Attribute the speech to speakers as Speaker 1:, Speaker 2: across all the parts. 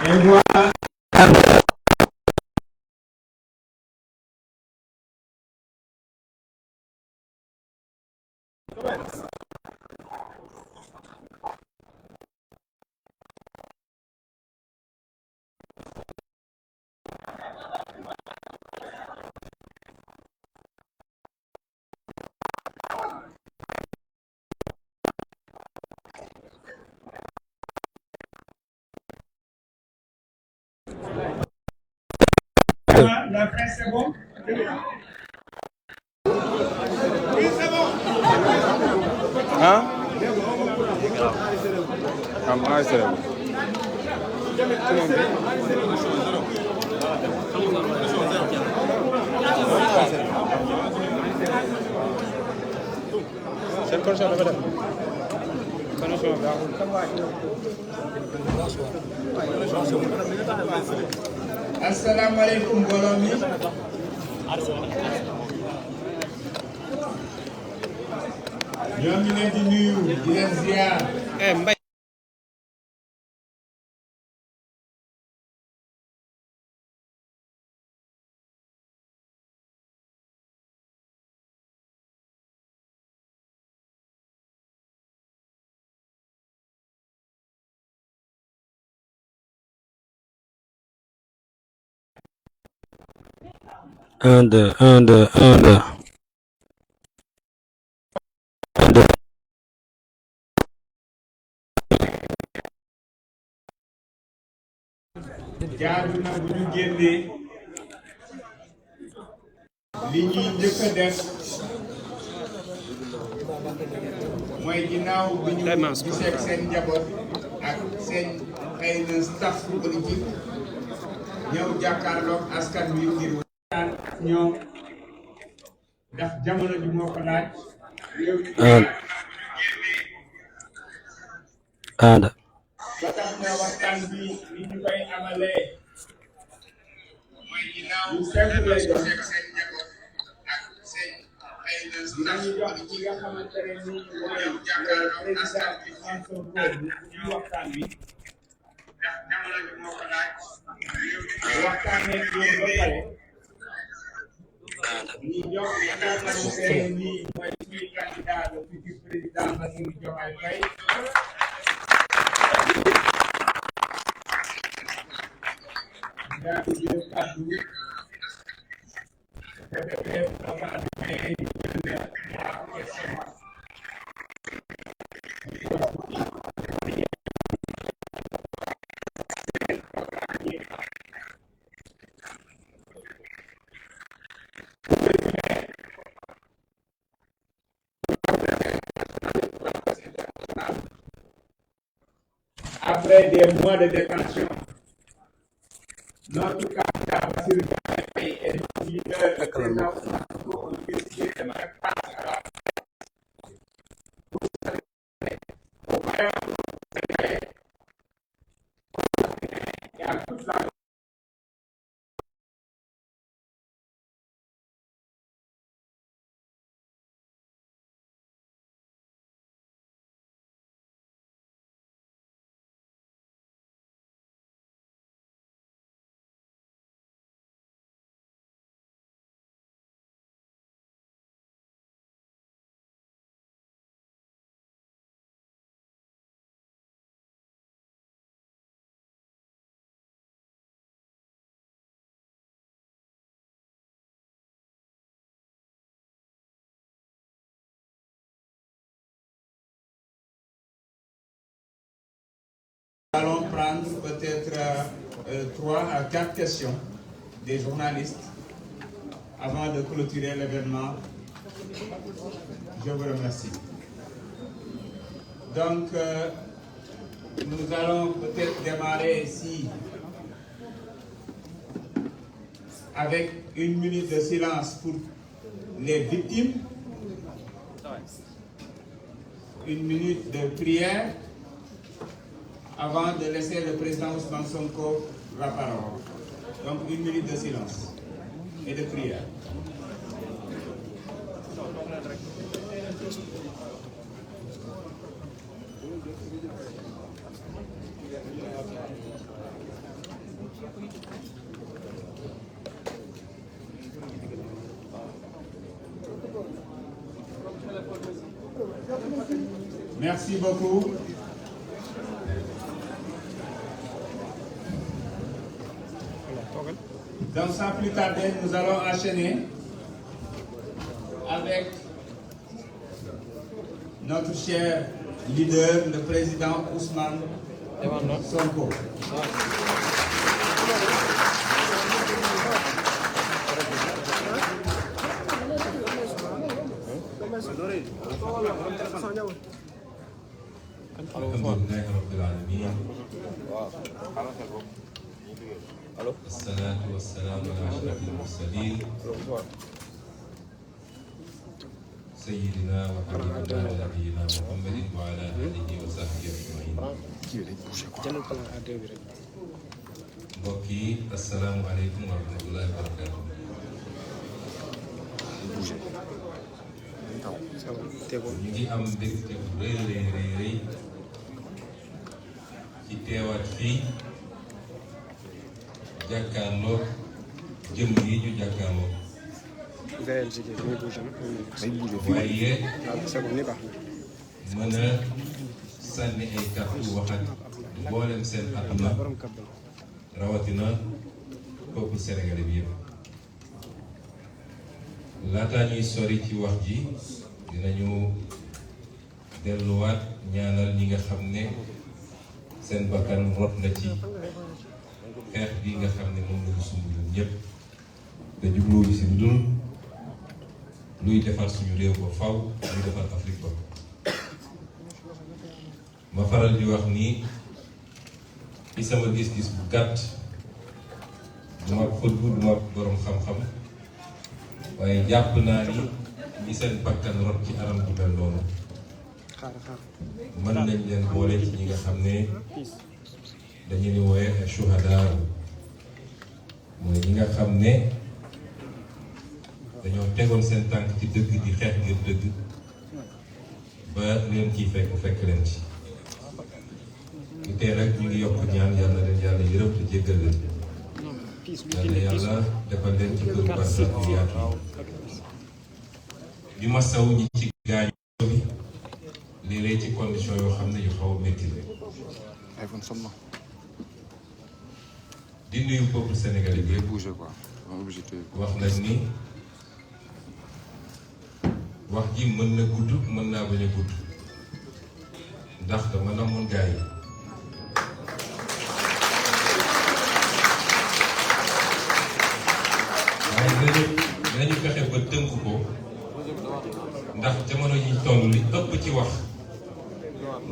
Speaker 1: Et voilà. La presse, c'est bon? Oui, c'est bon.
Speaker 2: Hein? C'est connexion dafa def connexion baaxul.
Speaker 1: Asalaamaaleykum mbooloo mi. ñoo ngi leen di nuyu di leen ziar.
Speaker 2: Mbay.
Speaker 3: Un, deux, un, deux, un, deux. Un, deux.
Speaker 1: jaadu na bu ñu génnee li ñuy njëkk a def mooy ginnaaw bi ñu gisee seen njaboot ak seen xëy na staff politique ñëw jàkkaarloog askan wi ngir waxtaan ak ñoom ndax jamono ji moo ko laaj.
Speaker 3: Anda.
Speaker 1: ba tax na waxtaan bi li ñu koy amalee mooy ginnaaw lu simple lay doon dinañu jox ci nga xamante ne nii mooy président Ousmane Sonko ñu waxtaan bi ndax jamono ji moo ko laaj waxtaanee ak yéen ba pare ñu jox li nga xamante ne nii mooy suñu candidat le futur président Bassirou Diomaye Faye daal di jël kàddu après des mois de détention, notre candidat Bassirou Diomaye Faye est notre leader de président pour décider de mettre face à la et à toute la Nous allons prendre peut-être 3 à 4 questions des journalistes avant de clôturer l'événement. Je vous remercie. Donc, nous allons peut-être démarrer ici avec 1 minute de silence pour les victimes, 1 minute de prière, avant de laisser le président Ousmane Sonko la parole. Donc 1 minute de silence et de prière. Merci beaucoup. Donc sans plus tarder, nous allons enchaîner avec notre cher leader, le président Ousmane Sonko.
Speaker 4: alhamdulillahi rabbil alamin wassalatu wassalamu ala ashrafil mursalin sayyidina wa habibina wa nabiyyina muhammadin wa ala alihi wa sahbihi ajmain. Mbokk yi assalaamu aleykum wa rahmatullahi wa barakatuh. ñu ngi am mbégte bu rëy ci teewaat fii jàkkaarloo jëm yi ñu jàkkaarloo waaye mën a sànni ay kàddu wax ak mboolem seen àdduna rawatina peuple sénégalais bi yëpp. laataa ñuy sori ci wax ji dinañu delluwaat ñaanal ñi nga xam ne seen bakkan rot na ci xeex bi nga xam ne moom lañu sumb ñun ñëpp te jubluwuñu si dul luy defar suñu réew ba faw luy defar Afrique ba. ma faral di wax ni ci sama gis-gis bu gàtt du ma xutbu du ma borom xam-xam waaye jàpp naa ni ñi seen bakkan rot ci anam bu mel noonu mën nañ leen boole ci ñi nga xam ne dañu ni wooye ay shuhadaa mooy ñi nga xam ne dañoo tegoon seen tànk ci dëgg di xeex ngir dëgg ba leen ciy fekk leen ci. ñu tey rek ñu ngi yokk ñaan yàlla na leen yàlla yërëm te jéggal leen yàlla defal leen ci kër barsa bu yaatu bi ma saw ñi ci gaañu bi léeg-léeg ci condition yoo xam ne yu xaw a métti la di nuyu peuple sénégalais bi wax nañ ni wax ji mën na gudd mën naa bañ a gudd ndax dama namoon gaa yi waaye dinañu fexe ba tënk ko ndax jamono yi toll li ëpp ci wax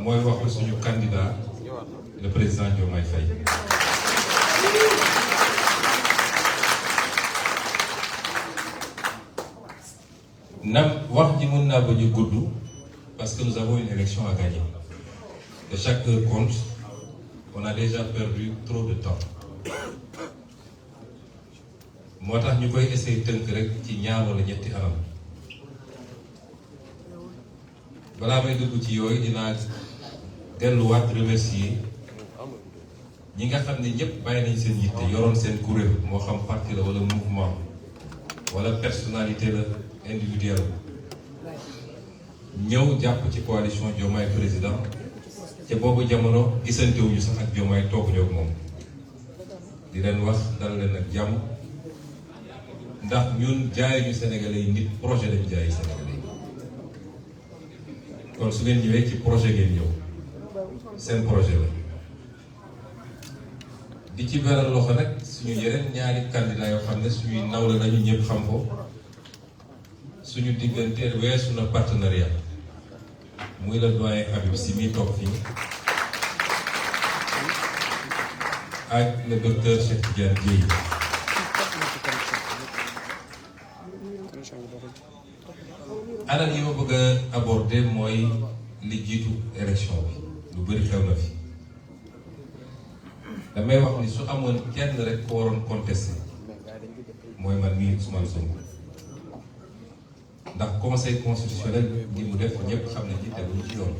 Speaker 4: mooy waxu suñu candidat le président Diomaye Faye. nam wax ji mën naa bañ a gudd parce que nous avons une élection à gagner et chaque heure compte. On a déjà perdu trop de temps moo tax ñu koy essayer tënk rek ci ñaar wala ñetti anam balaa may dugg ci yooyu dinaa delluwaat remercier ñi nga xam ne ñëpp bàyyi nañ seen yitte yoroon seen kuréel moo xam parti la wala mouvement wala personnalité la individuelle ñëw jàpp ci coalition Diomaye président te boobu jamono gisantewuñu sax ak Diomaye tooguñu ak moom di leen wax dal leen ak jàmm ndax ñun jaayuñu Sénégalais yi nit projet lañu jaayi Sénégalais yi kon su ngeen ñëwee ci projet ngeen ñëw seen projet la di ci beral loxo nag suñu yeneen ñaari candidat yoo xam ne suñuy nawle nañu ñëpp xam ko suñu diggante weesu na partenariat muy la doyen Habib Sy mi toog fii ak le docteur Cheikh Tidiane Dièye anam yi ma bëgg a aborder mooy li jiitu élection bi lu bëri xew na fi damay wax ni su amoon kenn rek ko waroon contesté mooy man mii Ousmane Sonko ndax conseil constitutionnel ni mu def ñëpp xam ne ci teguñu ci yoon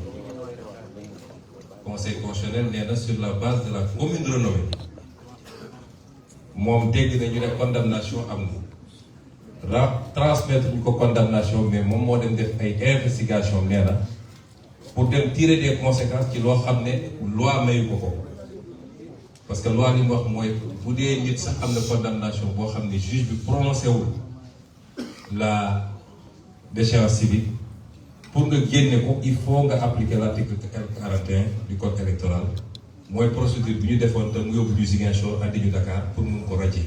Speaker 4: conseil constitutionnel nee na sur la base de la commune renommée moom dégg nañu ne condamnation am na transmettre ñu ko condamnation mais moom moo dem def ay investigation nee na pour dem tirer des conséquences ci loo xam ne loi mayu ko parce que loi li mu wax mooy bu dee nit sax am na condamnation boo xam ne juge bi prononcé wul la déchéance civique pour nga génne ko il faut nga appliquer l'article 41 du code électoral mooy procédure bi ñu defoon te mu yóbbu ñu Ziguinchor andi ñu Dakar pour mun ko radier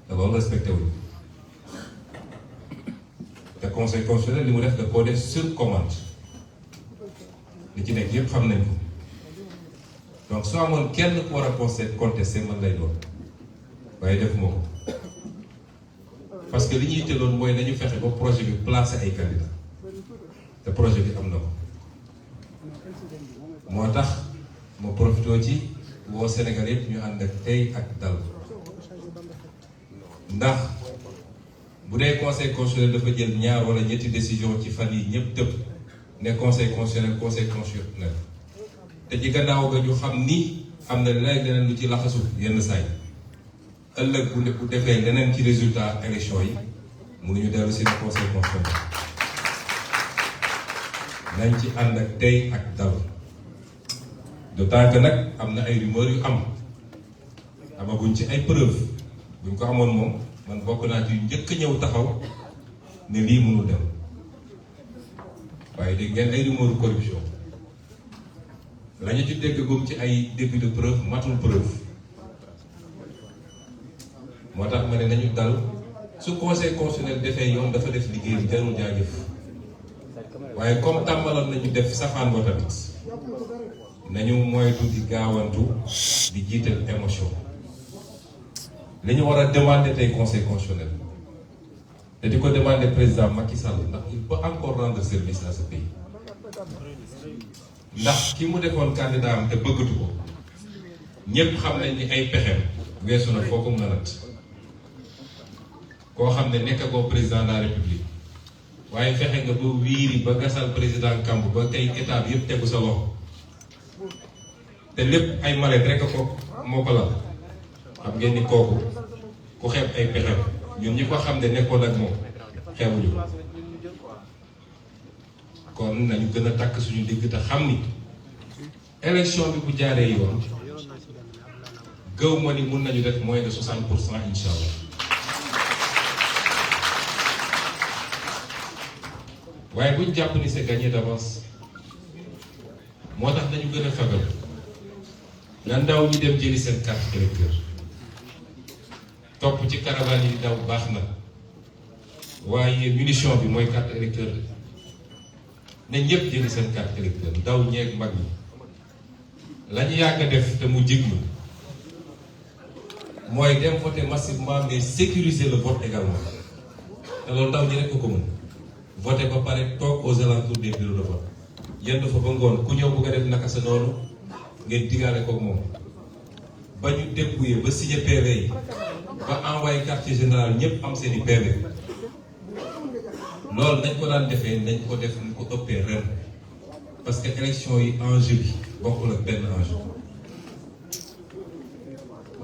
Speaker 4: te loolu respecté wul te conseil constitutionnel li mu def da koo def sur commande li ci nekk yëpp xam nañ ko donc soo amoon kenn ku war a contesté man lay doon waaye defuma ko parce que li ñuy tëloon mooy nañu fexe ba projet bi placé ay candidats te projet bi am na ko moo tax ma profité ci woo Sénégal yëpp ñu ànd ak tey ak dal ndax bu dee conseil constitutionnel dafa jël ñaar wala ñetti décision ci fan yi ñëpp tëb ne conseil constitutionnel te ci gannaaw ga ñu xam ni am na leneen lu ci laxasu yenn saa yi ëllëg bu defee leneen ci résultat élection yi mënuñu dellu si conseil constitutionnel nañ ci ànd ak tey ak dal d'autant que nag am na ay rumeurs yu amaguñ ci ay preuves buñ ko amoon moom man bokk naa ci njëkk ñëw taxaw ne lii mënul dem waaye dégg ngeen ay rumeurs corruption la ñu ci dégg gum ci ay début de preuve matul preuve moo tax ma ne nañu dal su conseil constitutionnel defee yoon dafa def liggéey bi jarul jaajëf waaye comme tàmbaloon nañu def safaan ba tamit nañu moytu di gaawantu di jiital émotion li ñu war a demander tey conseil constitutionnel te di ko demander président Macky Sall ndax il peut encore rendre service à ce pays ndax ki mu defoon candidat am te bëggatu ko ñépp xam nañ ni ay pexem weesu na foo ko mën a nat koo xam ne nekk koo président de la république waaye fexe nga ba wiiri ba gasal président kamb ba tey état bi yëpp tegu sa loxo te lépp ay mallette rek ko moo ko lal xam ngeen ni kooku ku xeeb ay pexem ñun ñi ko xam ne nekkoon ak moom xeebuñu kon nañu gën a takk suñu digg te xam ni élection bi bu jaaree yoon gëw ma ni mun nañu def moins de 60% incha allah waaye buñ jàpp ni c'est gagné d'avance moo tax nañu gën a fagal na ndaw ñi dem jëli seen carte électeur topp ci caravane yi daw baax na waaye munition bi mooy carte électeur ne ñëpp jëli seen carte électeur ndaw ñeeg mag ñi la ñu yàgg a def te mu jiglu mooy dem voter massivement mais sécuriser le vote également te loolu ndaw ñi rek ko mën voter ba pare toog aux alentours des bureaux de vote yenn fa ba ngoon ku ñëw bëgg a def naka sa noonu ngeen digaale koog moom ba ñu dépouiller ba signer PV yi ba envoyé quartier général ñëpp am seen i PV loolu nañ ko daan defee nañ ko def ñu ko ëppee ren parce que élection yi enjeu bi bokkul ak benn enjeu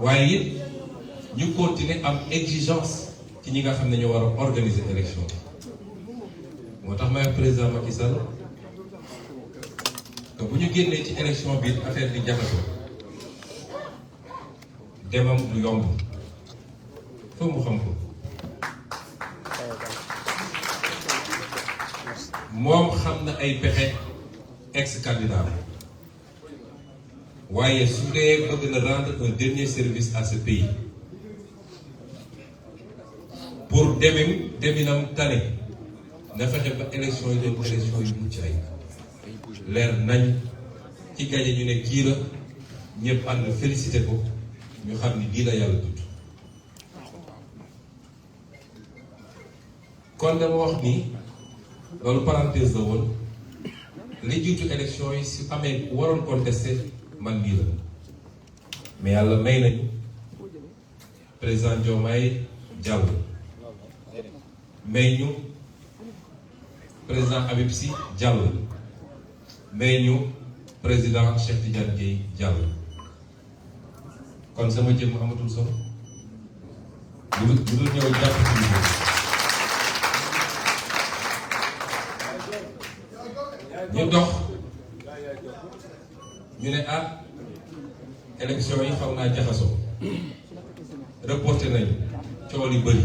Speaker 4: waaye it ñu continuer am exigence ci ñi nga xam ne ñoo war a organiser élection moo tax may président Macky Sall que bu ñu génnee ci élection bi affaire bi jaxasoo demam du yomb foofu mu xam ko moom xam na ay pexe ex-candidat waaye su dee bëgg na rendre un dernier service à ce pays pour deminam tane na fexe ba élection yi doon élection yu mucc ay leer nañ ci gañe ñu ne kii la ñëpp ànd félicité ko ñu xam ni lii la yàlla tudd kon dama wax ni loolu parenthèse la woon li jiitu élection yi si amee waroon contesté man mii la mais yàlla may nañu président Diomaye jàll may ñu président Habib Sy jàll may ñu président Cheikh Tidiane Dièye jàll kon sama jëm amatul solo bu dul ñëw jàpp ci liggéey ñu dox ñu ne élection yi xaw naa jaxasoo reporté nañu coow li bëri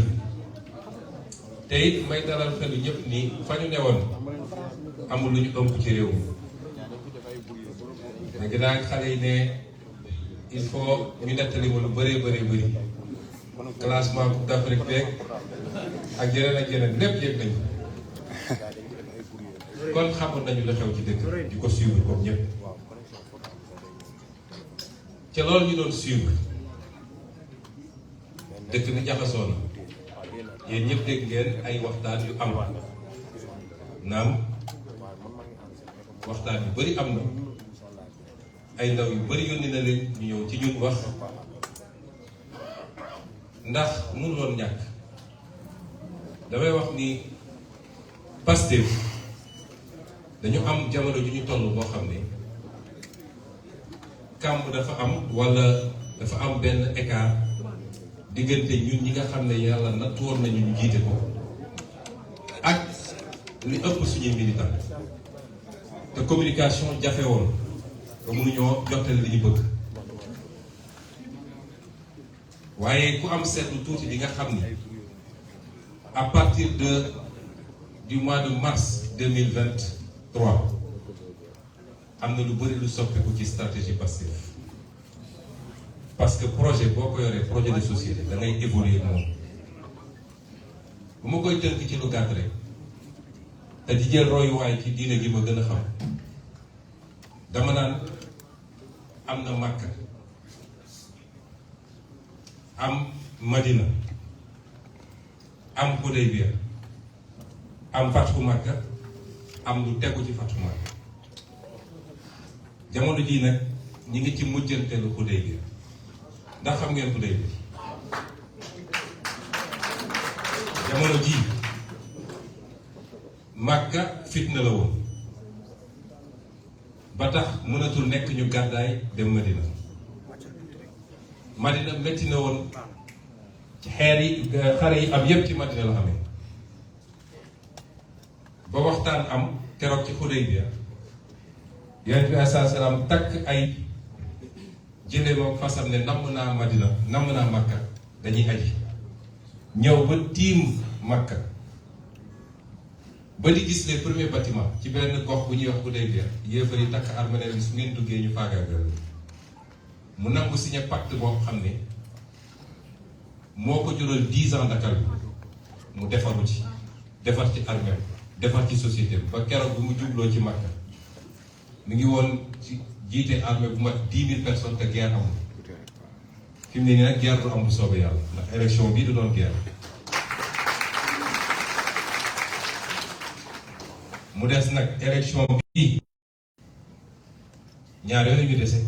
Speaker 4: te it may dalal xelu ñëpp nii fa ñu newoon amul lu ñu ëmb ci réew mi léegi daal xale yi ne il faut ñu nettali ma lu bëree bëri classement Coupe d'Afrique beeg ak yeneen lépp yëg nañu kon xamoon nañu la xew ci dëkk di ko suivre comme ñëpp ca loolu ñu doon suivre dëkk bi jaxasoo na yéen ñëpp dégg ngeen ay waxtaan yu am naam waxtaan yu bëri am na ay ndaw yu bëri yónni na leen ñu ñëw ci ñun wax ndax mënuloon ñàkk damay wax ni Pastef dañu am jamono ju ñu toll boo xam ne kàmb dafa am walla dafa am benn écart diggante ñun ñi nga xam ne yàlla nattu woon nañu ñu jiite ko ak li ëpp suñuy militant te communication jafe woon te mënuñoo jottali li ñu bëgg waaye ku am seetlu tuuti di nga xam ne à partir du mois de mars 2023 am na lu bëri lu soppeeku ci stratégie Pastef parce que projet boo ko yoree projet de société da ngay évoluer moom bu ma koy tënk ci lu gàtt rek te di jël royuwaay ci diine gi ma gën a xam dama naan am na Makka am Madina am Hudaybiya am Fathu Makka am lu tegu ci Fathu Makka jamono jii nag ñi ngi ci mujjanteelu Hudaybiya ndax xam ngeen Hudaybiya jamono jii Makka fitna la woon ba tax mënatul nekk ñu gàddaay dem Madina Madina métti na woon ci xeer yi xare yi am yépp ci Madina la xamee ba waxtaan am keroog ci Hudaybiya Yonent bi alayhi salaam takk ay jëlee moom fasam ne namm naa Madina namm naa Makka dañuy aji ñëw ba tiim Makka ba di gis les premiers bâtiments ci benn gox bu ñuy wax Hudaybiya yéefar yi takk armée bi su ngeen duggee ñu faagaagal mu nangu signé pacte boo xam ne moo ko jural 10 ans Dakar bi mu defaru ci defar ci armée defar ci société bi ba keroog bi mu jubloo ci Makka mi ngi woon ci jiite armée bu mat 10 000 personnes te guerre amul fi mu ne nii nag guerre du am bu soobee yàlla ndax élection bii du doon guerre mu des nag élection bii ñaar yooyu la ñu dese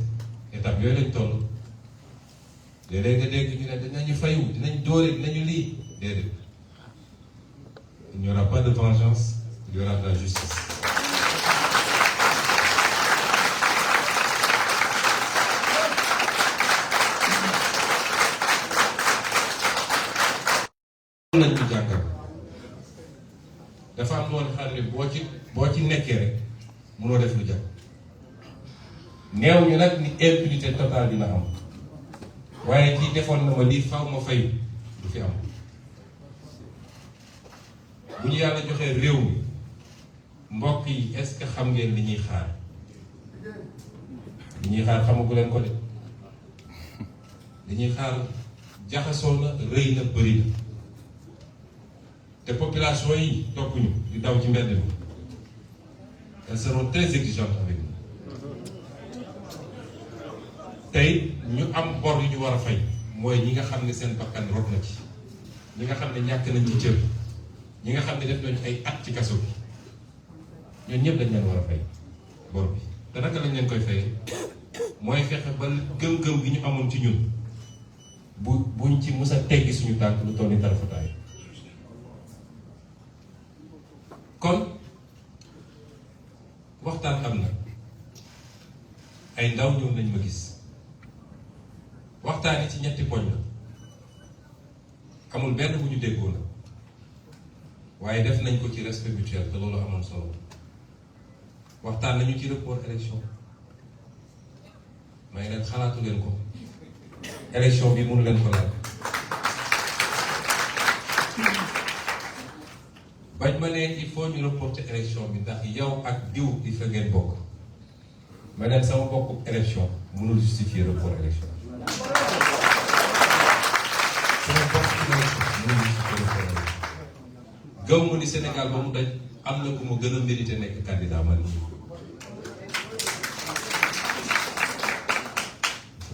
Speaker 4: étape yooyu lañ toll léeg-léeg nga dégg ñu ne dinañu fayu dinañ dóore dinañu lii déedéet il n'y aura pas de vengeance il y aura de la justice. nañ ko jàngal dafa am loolu xam ne boo ci nekkee rek mënoo def lu jàpp neew ñu nag ni impunité totale dina am waaye kii defoon na ma lii faw ma fayu du fi am bu ñu yàlla joxee réew mi mbokk yi est-ce que xam ngeen li ñuy xaar xamagu leen ko de li ñuy xaar jaxasoo na rëy na bëri na te population yi toppuñu di daw ci mbedd mi elles seront très exigeantes avec nous tey ñu am bor yu ñu war a fay mooy ñi nga xam ne seen bakkan rot na ci ñi nga xam ne ñàkk nañ ci cër ñi nga xam ne def nañu ay at ci kaso bi ñooñu ñëpp dañ leen war a fay bor bi te naka lañ leen koy fayee mooy fexe ba gëm-gëm gi ñu amoon ci ñun buñ ci mës a teggi suñu tànk lu toll ni tarafataay kon waxtaan am na ay ndaw ñëw nañ ma gis waxtaan yi ci ñetti poñ la amul benn bu ñu déggoon waaye def nañ ko ci respect mutuel te loolu amoon solo waxtaan nañu ci report élection may leen xalaatu leen ko élection bi mënu leen ko laaj bañ ma ne il faut ñu reporter élection bi ndax yow ak diw di fa ngeen bokk ma leen sama bokk élection mënul justifier report élection sama bokk élection mënul justifier report élection gëm mu ni Sénégal ba mu daj am na ku ma gën a mérité nekk candidat man nii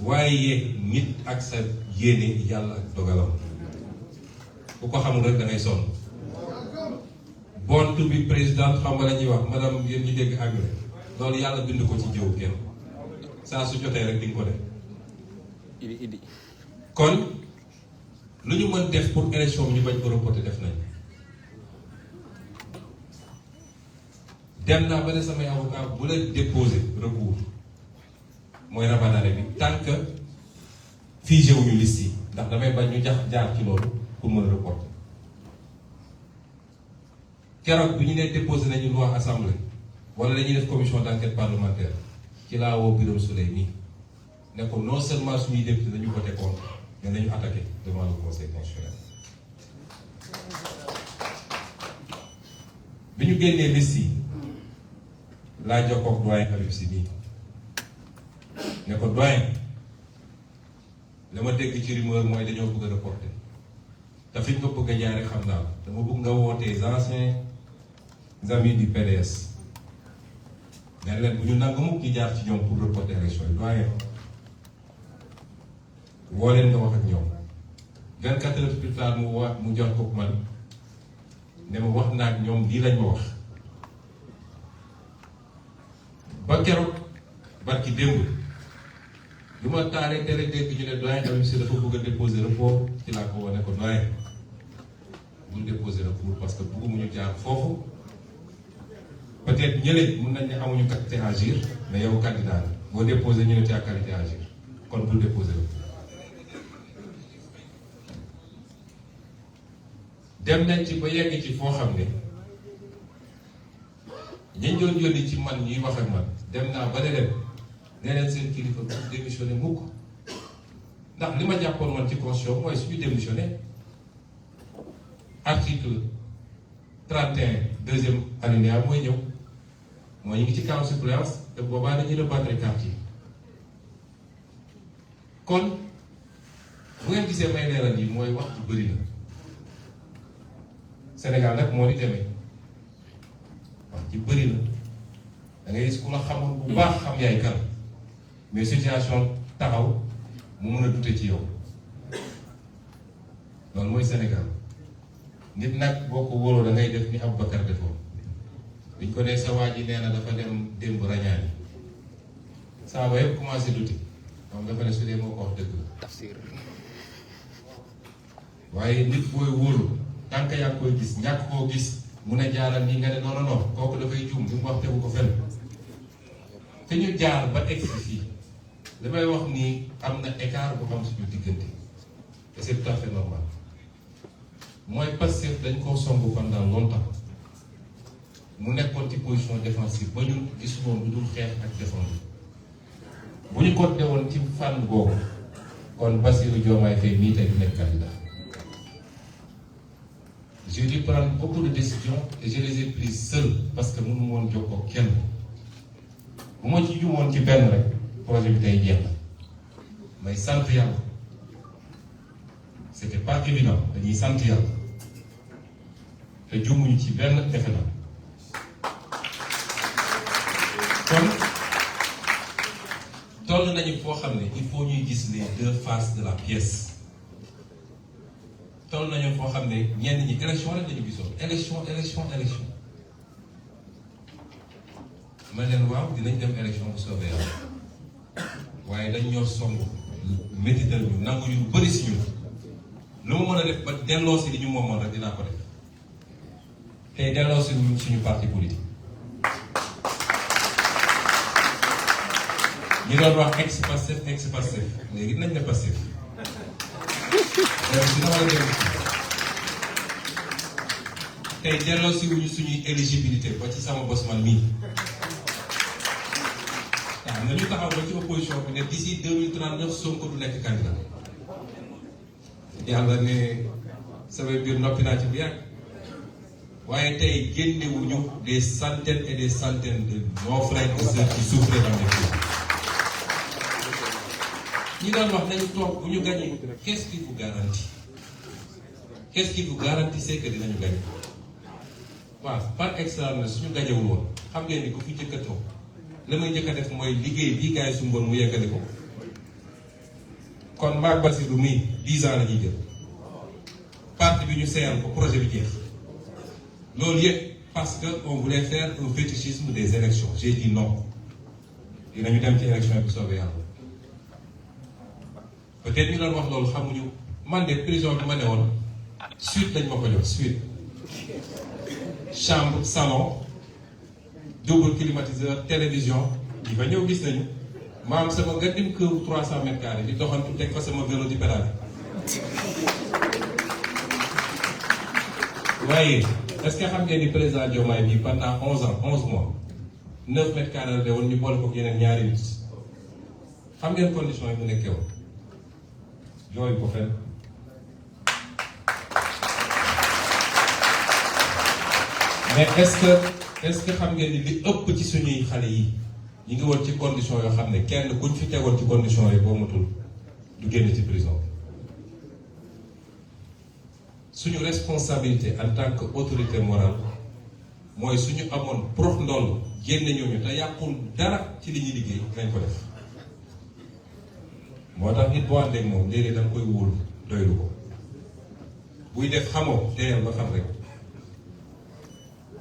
Speaker 4: waaye nit ak sa yéene yàlla ak dogalam bu ko xamul rek da ngay sonn bontu bi président xam nga la ñuy wax madame yéen ñu dégg anglais loolu yàlla bind ko ci jëw kenn saa su jotee rek di nga ko def
Speaker 2: idi
Speaker 4: kon lu ñu mën def pour élection bi ñu bañ ko reporter def nañ dem naa ba ne samay avocat bu leen déposer recours mooy rabanale bi tant que figé wuñu liste yi ndax damay bañ ñu jaar ci loolu pour mën a reporter keroog bi ñu nee déposé nañu loi assemblée wala dañuy def commission d'enquête parlementaire ci laa woo Birame Souleye nii ne ko non seulement suñuy député dañu voté contre mais nañu attaqué devant le conseil constitutionnel bi ñu génnee liste yi laa jokkoo ak doyen Habib Sy nii ne ko doyen la ma dégg ci rumeur mooy dañoo bëgg a reporter te fi ñu ko bëgg a jaare xam naa la dama bëgg nga wootee anciens amis du PDS ne leen bu ñu nangu mukk ñu jaar ci ñoom pour reporter élection yi doyen woo leen nga wax ak ñoom 24 heures plus tard mu jox ko man ne ma wax naa ak ñoom lii lañ ma wax ba keroog barki démb lu ma taalee tere dégg ñu ne doyen Habib Sy dafa bëgg a déposer recours ci laa ko wane ko doyen bul déposer recours parce que bëggumu ñu jaar foofu peut-être ñële mun nañ ne amuñu qualité à agir mais yow candidat la boo déposer ñu ne tu as qualité à agir kon bul déposer recours dem nañ ci ba yegg ci foo xam ne ñañ doon yónni ci man ñuy wax ak man dem naa ba ne leen nee leen seen kilifa bu démissionné mukk ndax li ma jàppoon man ci constitution mooy suñu démissionné article 31 deuxième alinéa mooy ñëw mooy ñu ngi ci camp suppléance te boobaa dañuy rebattre carte yi kon bu ngeen gisee may leeral yi mooy wax ju bëri na Sénégal nag moo di demee wax ji bëri na da ngay gis ku la xamul bu baax xam yaay kan mais situation taxaw mu mën a dute ci yow loolu mooy Sénégal nit nag boo ko wóoroo da ngay def ni Aboubacar defoon biñ ko nee sa waa ji nee na dafa dem démb rañaani saa ba yëpp commencé dute moom dafa ne su dee moo ko wax dëgg la
Speaker 2: tafsir
Speaker 4: waaye nit booy wóolu tant que yaa ngi koy gis ñàkk koo gis mun a jaaral nii nga ne non non non kooku dafay juum li mu wax tegu ko fenn te ñu jaar ba egsi fii li may wax nii am na écart bu am suñu diggante et c'est tout à fait normal mooy Pastef dañ koo somb pendant longtemps mu nekkoon ci position défensive ba ñun gisuñu lu dul xeex ak défendre bu ñu ko dewoon ci fànn boobu kon Bassirou Diomaye Faye mii tey du nekk candidat. J'ai dû prendre beaucoup de décisions et je les ai prises seul parce que mënu woon jokkoo kenn bu ma ci jumoon ci benn rek projet bi tey jeex na may sant yàlla c'était pas évident dañuy sant yàlla te jumuñu ci benn defe na kon toll nañu foo xam ne il faut ñuy gis les deux faces de la pièce. toll nañu foo xam ne ñenn ñi élection rek lañu gisoon élection ma leen waaw dinañ dem élection bu soobee yàlla waaye dañ ñoo song métital ñu nangu ñu lu bëri si ñun lu ma mën a def ba delloo si li ñu moomoon rek dinaa ko def tey delloo si suñu parti politique ñu doon wax ex Pastef léegi nañ ne Pastef dina war a tey delloosi wuñu suñuy éligibilité ba ci sama bos man mii waaw nañu taxaw ba ci opposition bi ne d'ici 2039 Sonko du nekk candidat yàlla ne samay biir noppi naa ci bu yàgg waaye tey génnewuñu des centaines et des centaines de nos frères et sœurs qui souffrent dans les pays ñi doon wax nañu toog bu ñu gagné qu'est-ce qui vous garantit qu'est-ce qui vous garantissait que dinañu gagné waaw par extraordinaire suñu gagnéwul woon xam ngeen ni ku fi njëkk a toog la may njëkk a def mooy liggéey bii gars yi su mboon mu yeggale ko kon maag Bassirou mii 10 ans la ñuy jël parti bi ñu seyal ko projet bi jeex loolu yëpp parce que on voulait faire un fétichisme des élections j'ai dit non dinañu dem ci élection bi soobee yàlla peut-être ñu doon wax loolu xamuñu man de prison bi ma ne woon suite lañ ma ko jox suite chambre salon double climatiseur télévision yi fa ñëw gis nañu maam sama nga dim këru 300 mètres carrés di doxantu teg fa sama vélo di pédale waaye est-ce que xam ngeen ni président Diomaye bi pendant 11 ans 11 mois 9 mètres carrés de woon ñu boole ko yeneen ñaari nit xam ngeen condition yi mu nekkee woon jooy ko fenn mais est-ce que xam ngeen ni li ëpp ci suñuy xale yi ñu ngi woon ci condition yoo xam ne kenn kuñ fi tegoon ci condition yi boo matul du génn ci prison suñu responsabilité en tant que autorité morale mooy suñu amoon prox ndoll génne ñooñu te yàqul dara ci li ñuy liggéey nañ ko def moo tax nit boo àndeek moom léeg-léeg da nga koy wóolu doylu ko buy def xamoo teyal ba xam rek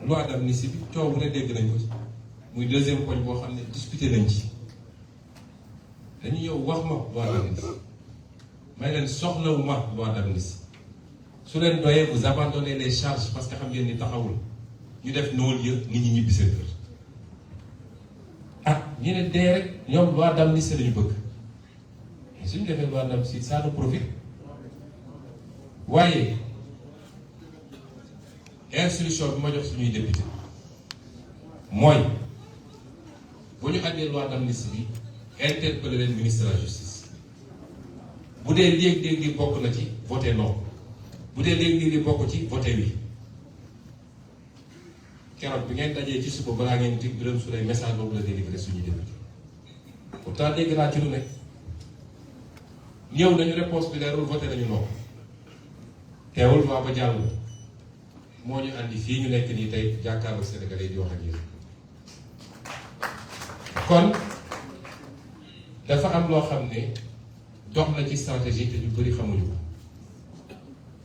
Speaker 4: loi d'amnistie bi coow bu ne dégg nañ ko ci muy deuxième poñ boo xam ne discuté nañ ci dañu yow wax ma loi d'amnistie may leen soxlawu ma loi d'amnistie su leen doyee vous abandonnez les charges parce que xam ngeen ni taxawul ñu def noonu yëpp nit ñi ñibbi seen kër ah ñu ne dee rek ñoom loi d'amnistie lañu bëgg mais suñu defee loi d'amnistie ça nous profite waaye instruction bi ma jox suñuy député mooy bu ñu àndee loi d'amnistie bi interpeller leen ministre de la justice bu dee léeg-léeg bokk na ci voté non bu dee léeg-léeg bokk ci voté oui keroog bi ngeen dajee ci suba balaa ngeen di Birame Souleye message boobu la délivré suñuy député pourtant dégg naa ci lu ne ñëw nañu réponse bi leerul voté nañu non teewul waa ba jàll moo ñu andi fii ñu nekk nii tey jàkkaarloo Sénégalais di wax ak yéen kon dafa am loo xam ne dox na ci stratégie te ñu bëri xamuñu ko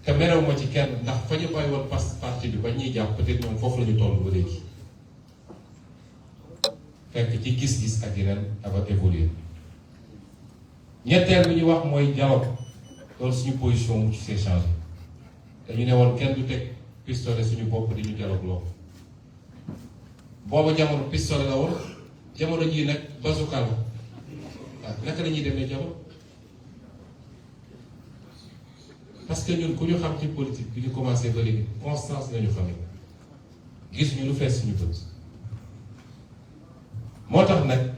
Speaker 4: te merew ma ci kenn ndax fa ñu bàyyi woon parti bi ba ñuy jàpp peut-être ñoom foofu la ñu toll ba léegi fekk ci gis-gis ak yeneen dafa évoluer ñetteel bi ñu wax mooy dialogue loolu suñu position mu ci s'est changé dañu ne woon kenn du teg pistolet suñu bopp di ñu dialogue loo booba jamono pistolet la woon jamono jii nag bazooka la waaw naka la ñuy demee dialogue parce que ñun ku ñu xam ci politique bi ñu commencé ba léegi constance lañu xam gis ñu lu fees suñu bët moo tax nag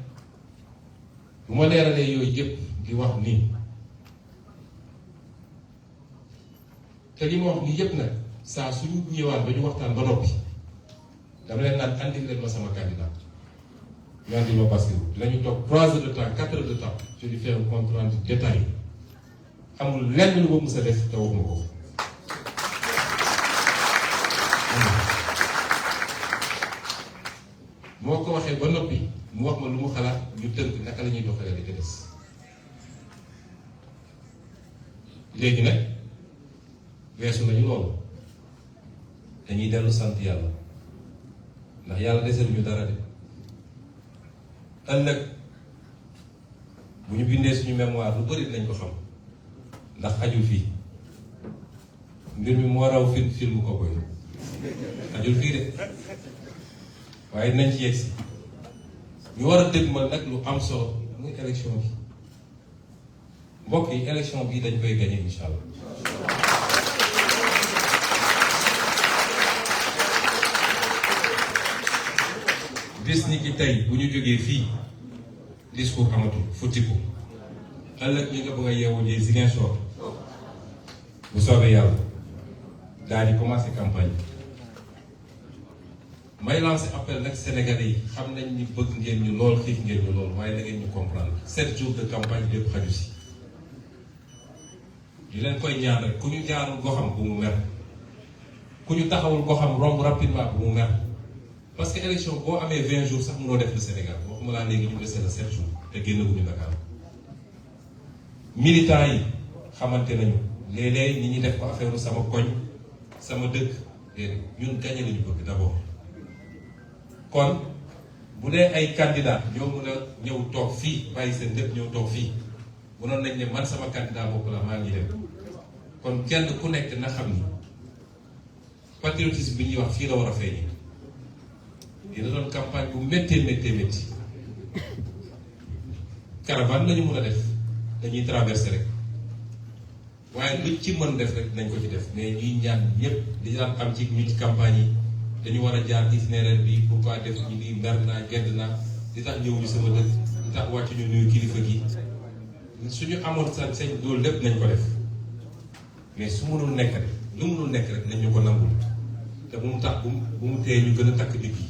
Speaker 4: bu ma leeralee yooyu yëpp di wax nii te li ma wax nii yëpp nag saa suñu ñëwaat ba ñu waxtaan ba noppi dama leen naan andil leen ma sama candidat ñu andil ma Bassirou dinañu toog 3 heures de temps 4 heures de temps je lui fais un compte rendu détaillé amul lenn lu ma mës a def te waxuma ko moo ko waxee ba noppi mu wax ma lu mu xalaat ñu tënk naka la ñuy doxalee di ko des léegi nag weesu nañu loolu dañuy dellu sant yàlla ndax yàlla deseluñu dara de ëllëg bu ñu bindee suñu mémoire lu bari dinañ ko xam ndax xajul fii mbir mi moo raw film ko koy xajul fii de waaye dinañ ci yegsi ñu war a dégmal nag lu am solo muy élection bi mbokk yi élection bi dañ koy gagné incha allah ci tey bu ñu jógee fii discours amatul futtiku ëllëg ñi nga bëgg a yeewu ji Ziguinchor bu soobee yàlla daal di commencé campagne may lancé appel nag Sénégalais yi xam nañ ni bëgg ngeen ñu lool xiif ngeen ñu lool waaye da ngeen ñu comprendre 7 jours de campagne lépp xaju si di leen koy ñaan rek ku ñu jaarul goxam bu mu mer ku ñu taxawul goxam romb rapidement bu mu mer parce que élection boo amee 20 jours sax mënoo def le Sénégal waxuma laa léegi ñu desee la 7 jours te génnaguñu Dakar militants yi xamante nañu léeg-léeg nit ñi def ko affaire sama koñ sama dëkk ñun gagné lañu bëgg d'abord kon bu dee ay candidat ñoo mën a ñëw toog fii bàyyi seen lépp ñëw toog fii mënoon nañ ne man sama candidat bopp la maa ngi dem kon kenn ku nekk na xam ni patriotisme bi ñuy wax fii la war a feeñee dina doon campagne bu méttee métti caravane lañu mën a def dañuy traversé rek waaye luñ ci mën def rek nañ ko ci def mais ñuy ñaan ñëpp li daan am ci ñu ci campagne yi dañu war a jaar itinéraire bi pourquoi def ñu nii mer naa gedd naa li tax ñëw ñu sama dëkk li tax wàcc ñu nuyu kilifa gi suñu amoon sañ loolu lépp nañ ko def mais su mënul nekk rek lu mënul nekk rek nañ ñu ko nangul te bu mu tax bu mu tee ñu gën a takk digg yi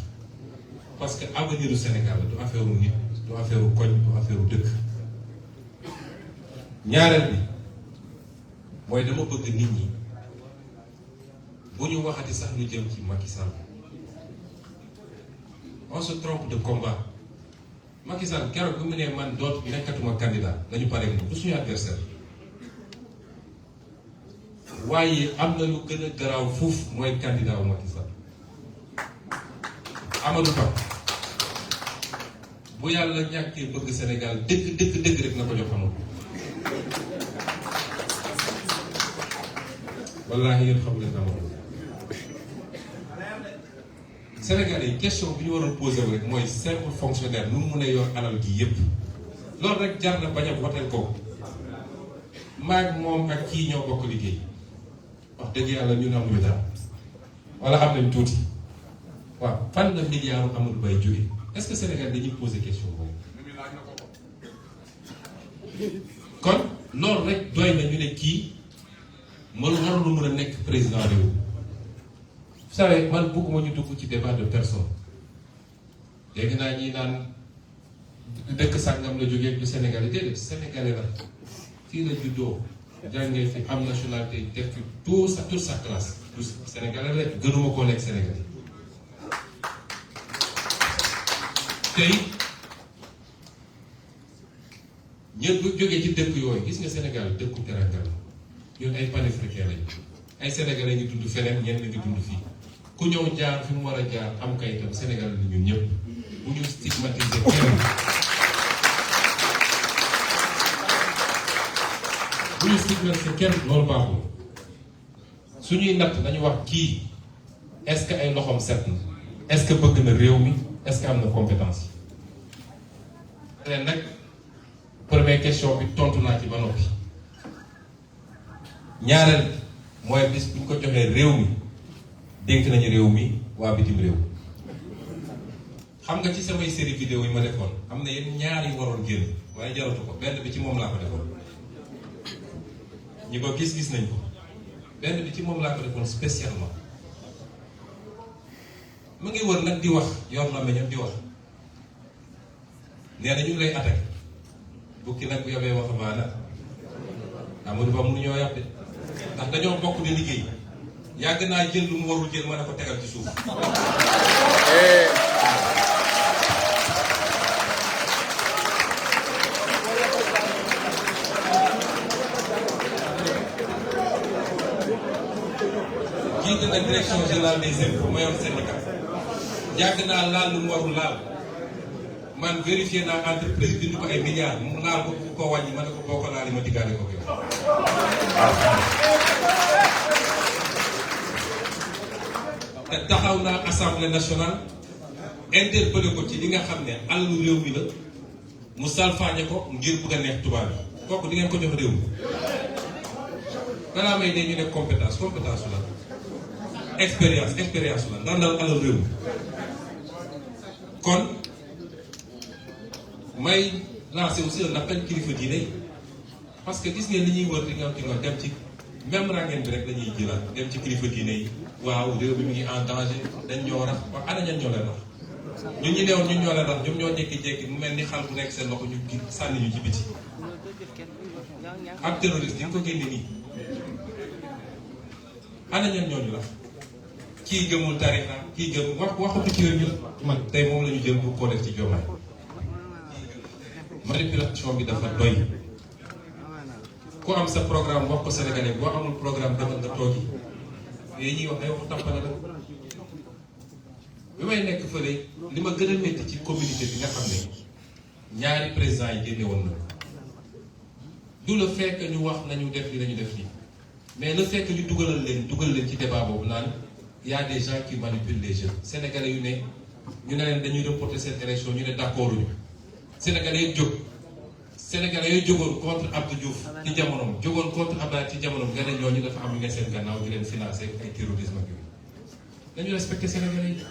Speaker 4: parce que avenir du Sénégal du affaire u nit du affaire u koñ du affaire u dëkk ñaareel bi mooy dama bëgg nit ñi bu ñu waxati sax lu jëm ci Macky Sall on se trompe de combat Macky Sall keroog bi mu ne man dootu nekkatuma candidat dañu pare moom du suñu adversaire waaye am na lu gën a garaaw fuuf mooy candidat wu Macky Sall Amadou Ba bu yàlla ñàkkee bëgg Sénégal dëgg rek na ko jox Amadou wallaahi yéen xam leen Amadou Sénégalais yi question bi ñu waroon posé rek mooy simple fonctionnaire nu mu mën a yor alal gi yépp loolu rek jar na bañ a woteel ko maag moom ak kii ñoo bokk liggéey wax dëgg yàlla ñun amuñu dara wala am nañ tuuti waaw fan la milliard Amadou Bay jóge est-ce que Sénégal dañuy posé question boobu kon loolu rek doy na ñu ne kii warul mën a nekk président réew. Vous savez man bëgguma ñu dugg ci débat de personne dégg naa ñi naan dëkk sàngam la jógee du Sénégalais déedéet Sénégalais la fii la juddoo jàngee fi am nationalité def fi toute sa classe du Sénégalais la gënuma koo nekk Sénégalais tey ñëpp bu jógee ci dëkk yooyu gis nga Sénégal dëkku teranga la ñun ay panafricains lañu ay Sénégalais ñu dund feneen ñenn di dund fii ku ñëw jaar fi mu war a jaar am kayitam Sénégal la ñun ñëpp bu ñu stigmatiser kenn bu ñu stigmatiser kenn loolu baaxul suñuy natt nañu wax kii est-ce que ay loxoom set na est-ce que bëgg na réew mi est-ce que am na compétence yi leen nag première question bi tontu naa ci ba noppi ñaareel mooy bis bu ñu ko joxee réew mi dénk nañu réew mi waa bitim réew xam nga ci samay série vidéo yi ma defoon am na yenn ñaar yi waroon génn waaye jaratu ko benn bi ci moom laa ko defoon ñi ko gis nañ ko benn bi ci moom laa ko defoon spécialement mu ngi wër nag di wax yor na meñam di wax nee na ñu ngi lay attaqué bukki nag bu yobee waxambaana Amadou Ba mënuñoo yàpp de ndax dañoo bokk di liggéey yàgg naa jël lu mu warul jël mën a ko tegal ci suuf jiite na direction générale des impôts ma yor syndicat yàgg naa laal lu mu warul laal man vérifié naa entreprise bind ko ay milliards mu laal ko bu ko wàññi ma ne ko boo ko laal ma diggaale ko yow te taxaw naa assemblée nationale interpellé ko ci li nga xam ne alalu réew mi la mu salfaañe ko ngir bëgg a neex tubaab yi kooku di ngeen ko jox réew mi danaa may ne ñu ne compétence la expérience la ndax dal alal réew mi kon may lancer aussi un appel kilifa diine yi parce que gis ngeen li ñuy wër di nga dem ci même rangeen bi rek la ñuy jëlaat dem ci kilifa diine yi waaw réew mi ngi en danger dañ ñoo rax waaw ana ñan ñoo leen rax ñun ñi neewoon ñun ñoo leen rax ñoom ñoo jékki-jékki mu mel ni xal bu nekk seen loxo ñu sànni ñu ci biti ak terroriste di nga ko génne nii ana ñan ñooñu rax kii gëmul tarixa kii gëm waxatu ci yooyu man tey moom la ñu jël bu ko def ci Diomaye manipulation bi dafa doy ku am sa programme wax ko Sénégalais boo amul programme demal nga toogi yooyu ñuy wax day waxu tampale la bi may nekk fële li ma gën a métti ci communauté bi nga xam ne ñaari président yi génne woon na du le fait que ñu wax nañu def li nañu def nii mais le fait que ñu dugal leen ci débat boobu naan y a des gens qui manipulent les jeunes sénégalais yu ne ñu ne leen dañuy reporter cette élection ñu ne d'accord uñu sénégalais yi jóg sénégalais yooyu jógoon contre Abdou Diouf ci jamonoom jógoon contre Abdoulaye ci jamonoom nga ne ñooñu dafa am ñu ne seen gannaaw di leen financer ay terrorisme ak yooyu dañu respecter sénégalais yi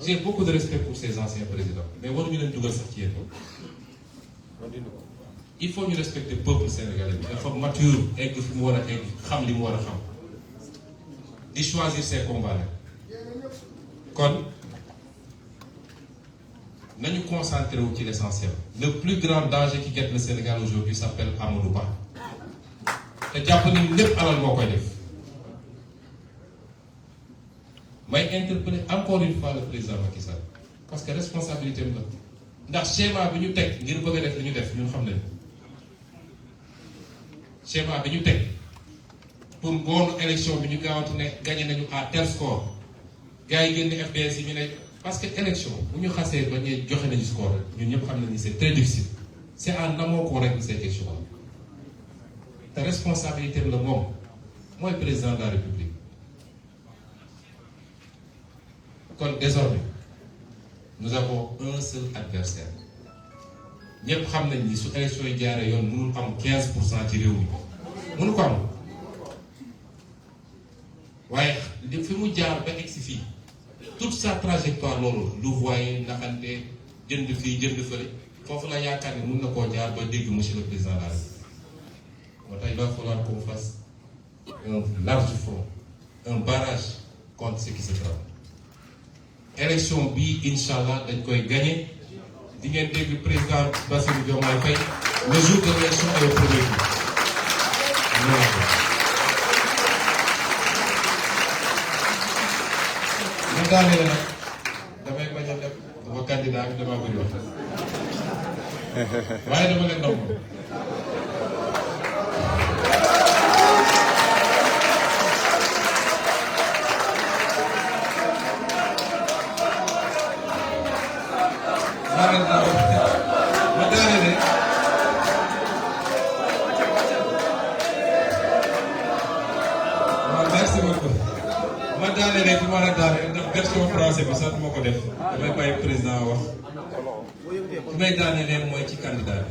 Speaker 4: j'ai beaucoup de respect pour ces anciens présidents mais waruñu leen dugal sax ci yéen il faut ñu respecter peuple sénégalais bi dafa mature egg fi mu war a egg xam li mu war a xam di choisir ses combats nag kon nañu concentré wu ci l'essentiel le plus grand danger qui guette le Sénégal aujourd'hui s'appelle Amadou Ba te jàpp ni lépp alal moo koy def may interpeller encore une fois le président Macky Sall parce que responsabilité am la ndax schéma bi ñu teg ngir bëgg a def li ñu def ñun xam nañu schéma bi ñu teg pour ngoonu élection bi ñu gaawantu ne gagné nañu à tel score gars yi génn FDS yi ñu ne parce que élection bu ñu xasee ba ñuy joxe nañu score rek ñun ñëpp xam nañu c'est très difficile c'est en amont qu'on règle cette élection te responsabilité la moom mooy président de la République kon désormais nous avons un seul adversaire ñëpp xam nañ ni su élection yi jaaree yoon mënul am 15% ci réew mi mënu ko am waaye li fi mu jaar ba egsi fii toute sa trajectoire loolu lu voyé naxante jënd fii jënd fële foofu la yaakaar ni mun na koo jaar ba dégg monsieur le président de la République moo tax il va falloir qu'on fasse un large front un barrage contre ce qui se trame élection bii incha allah dañ koy gagné di ngeen dégg président Bassirou Diomaye Faye le jour de l'élection est au premier tour ma daanee nag damay bañ a def dama candidat bi dama bëri wax waaye dama leen nangu ma daanee ne waaw merci beaucoup ma daanee ne fi ma la daanee ndax version français bi sax du ma ko def damay bàyyi président wax fi may daanee ne mooy ci candidat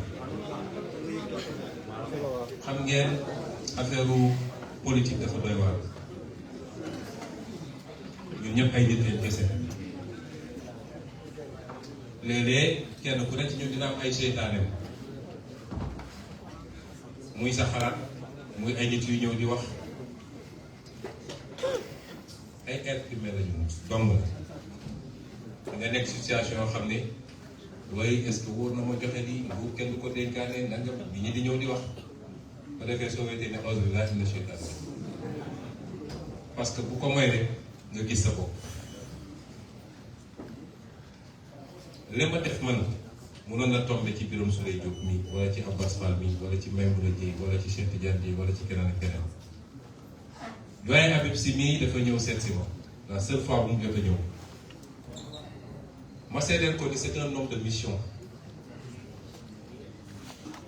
Speaker 4: bi xam ngeen affaire politique dafa doy waar ñun ñëpp ay nit lañ kese léeg-léeg kenn ku ne ci ñun dina am ay seytaaneem muy sa xalaat muy ay nit yu ñëw di wax ay être humain lañu dong la nga nekk situation yoo xam ne waaye est-ce que wóor na ma joxe lii bu kenn du ko dénkaane nangam bi ñi di ñëw di wax ba defee soo wetee ne auzu billaahi mina sheytaan parce que bu ko moy rek nga gis sa bopp li ma def man mënoon na tombe ci Birame Souleye Diop mi wala ci Abbas Fall mi wala ci Maïmouna Dièye wala ci Cheikh Tidiane Dièye wala ci keneen ak keneen doyen Habib Sy mii dafa ñëw seet si ma la seule fois bu mu jot a ñëw ma seedeel ko ni c'est un homme de mission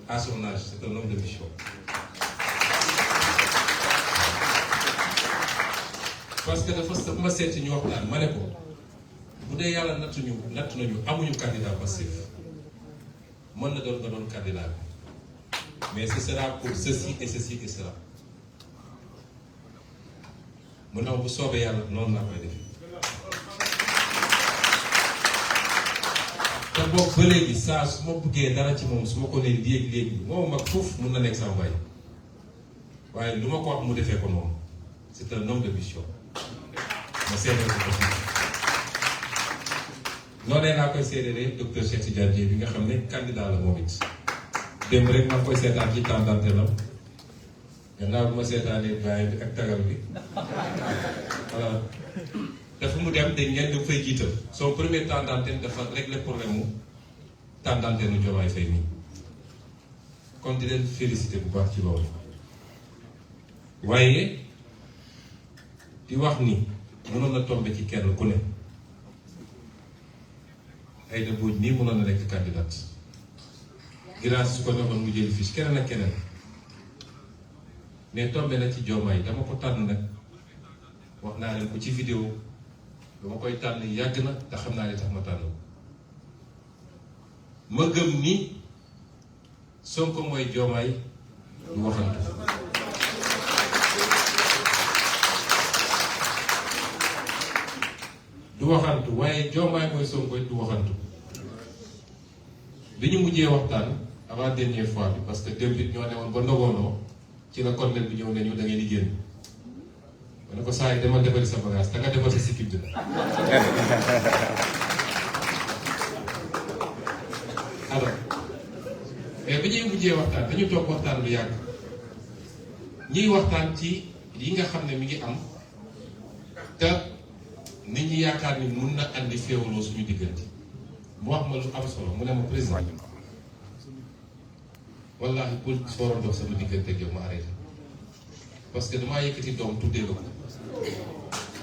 Speaker 4: à son âge c'est un homme de mission parce que dafa ma seet si ñu waxtaan ma ne ko bu dee yàlla natt nañu amuñu candidat passif mën na doon nga doon candidat bi mais ce sera pour ceci et ceci et cela mu naw bu soobee yàlla noonu laa koy defee te boobu ba léegi saa su ma bëggee dara ci moom su ma ko nee léegi moom mag foofu mun na nekk sama baay waaye lu ma ko wax mu defee ko noonu c'est un homme de mission ma seedeel ko aussi noonee laa koy seedelee docteur Cheikh Tidiane Dièye bi nga xam ne candidat la moom it démb rek maa ngi koy seetaan ci temps d'antenne gannaaw bi ma seetaanee baay bi ak tagal bi voilà dafa mu dem dañ ngeen di fay jiital son premier temps d'antenne dafa régler problème mu temps d'antenne u Diomaye Faye nii kon di leen félicité bu baax ci loolu waaye di wax ni mënoon na tombe ci kenn ku ne Aïda Mbodj nii mënoon na nekk candidat grâce su ko neexoon mu jëli fiche keneen ak keneen mais tombe na ci Diomaye dama ko tànn nag wax naa leen ko ci vidéo dama koy tànn yàgg na te xam naa ne tax ma tànn ma gëm ni Sonko mooy Diomaye du waxantu du waxantu waaye Diomaye mooy Sonko du waxantu bi ñu mujjee waxtaan avant dernière fois bi parce que démb it ñoo ne woon ba ndogoonoo ci la colonel bi ñëw nañu da ngeen di génn ma ne ko saa yi dama defari sa bagage da nga defar sa sikkim dina alors mais bi ñuy mujjee waxtaan dañu toog waxtaan lu yàgg ñiy waxtaan ci yi nga xam ne mi ngi am te nit ñi yaakaar ni mun na andi féewaloo suñu diggante mu wax ma lu am solo mu ne ma président wallaahi pour sooroon dox sama diggante ak yow ma arrêté parce que damaa yëkkati doom tuddee la ko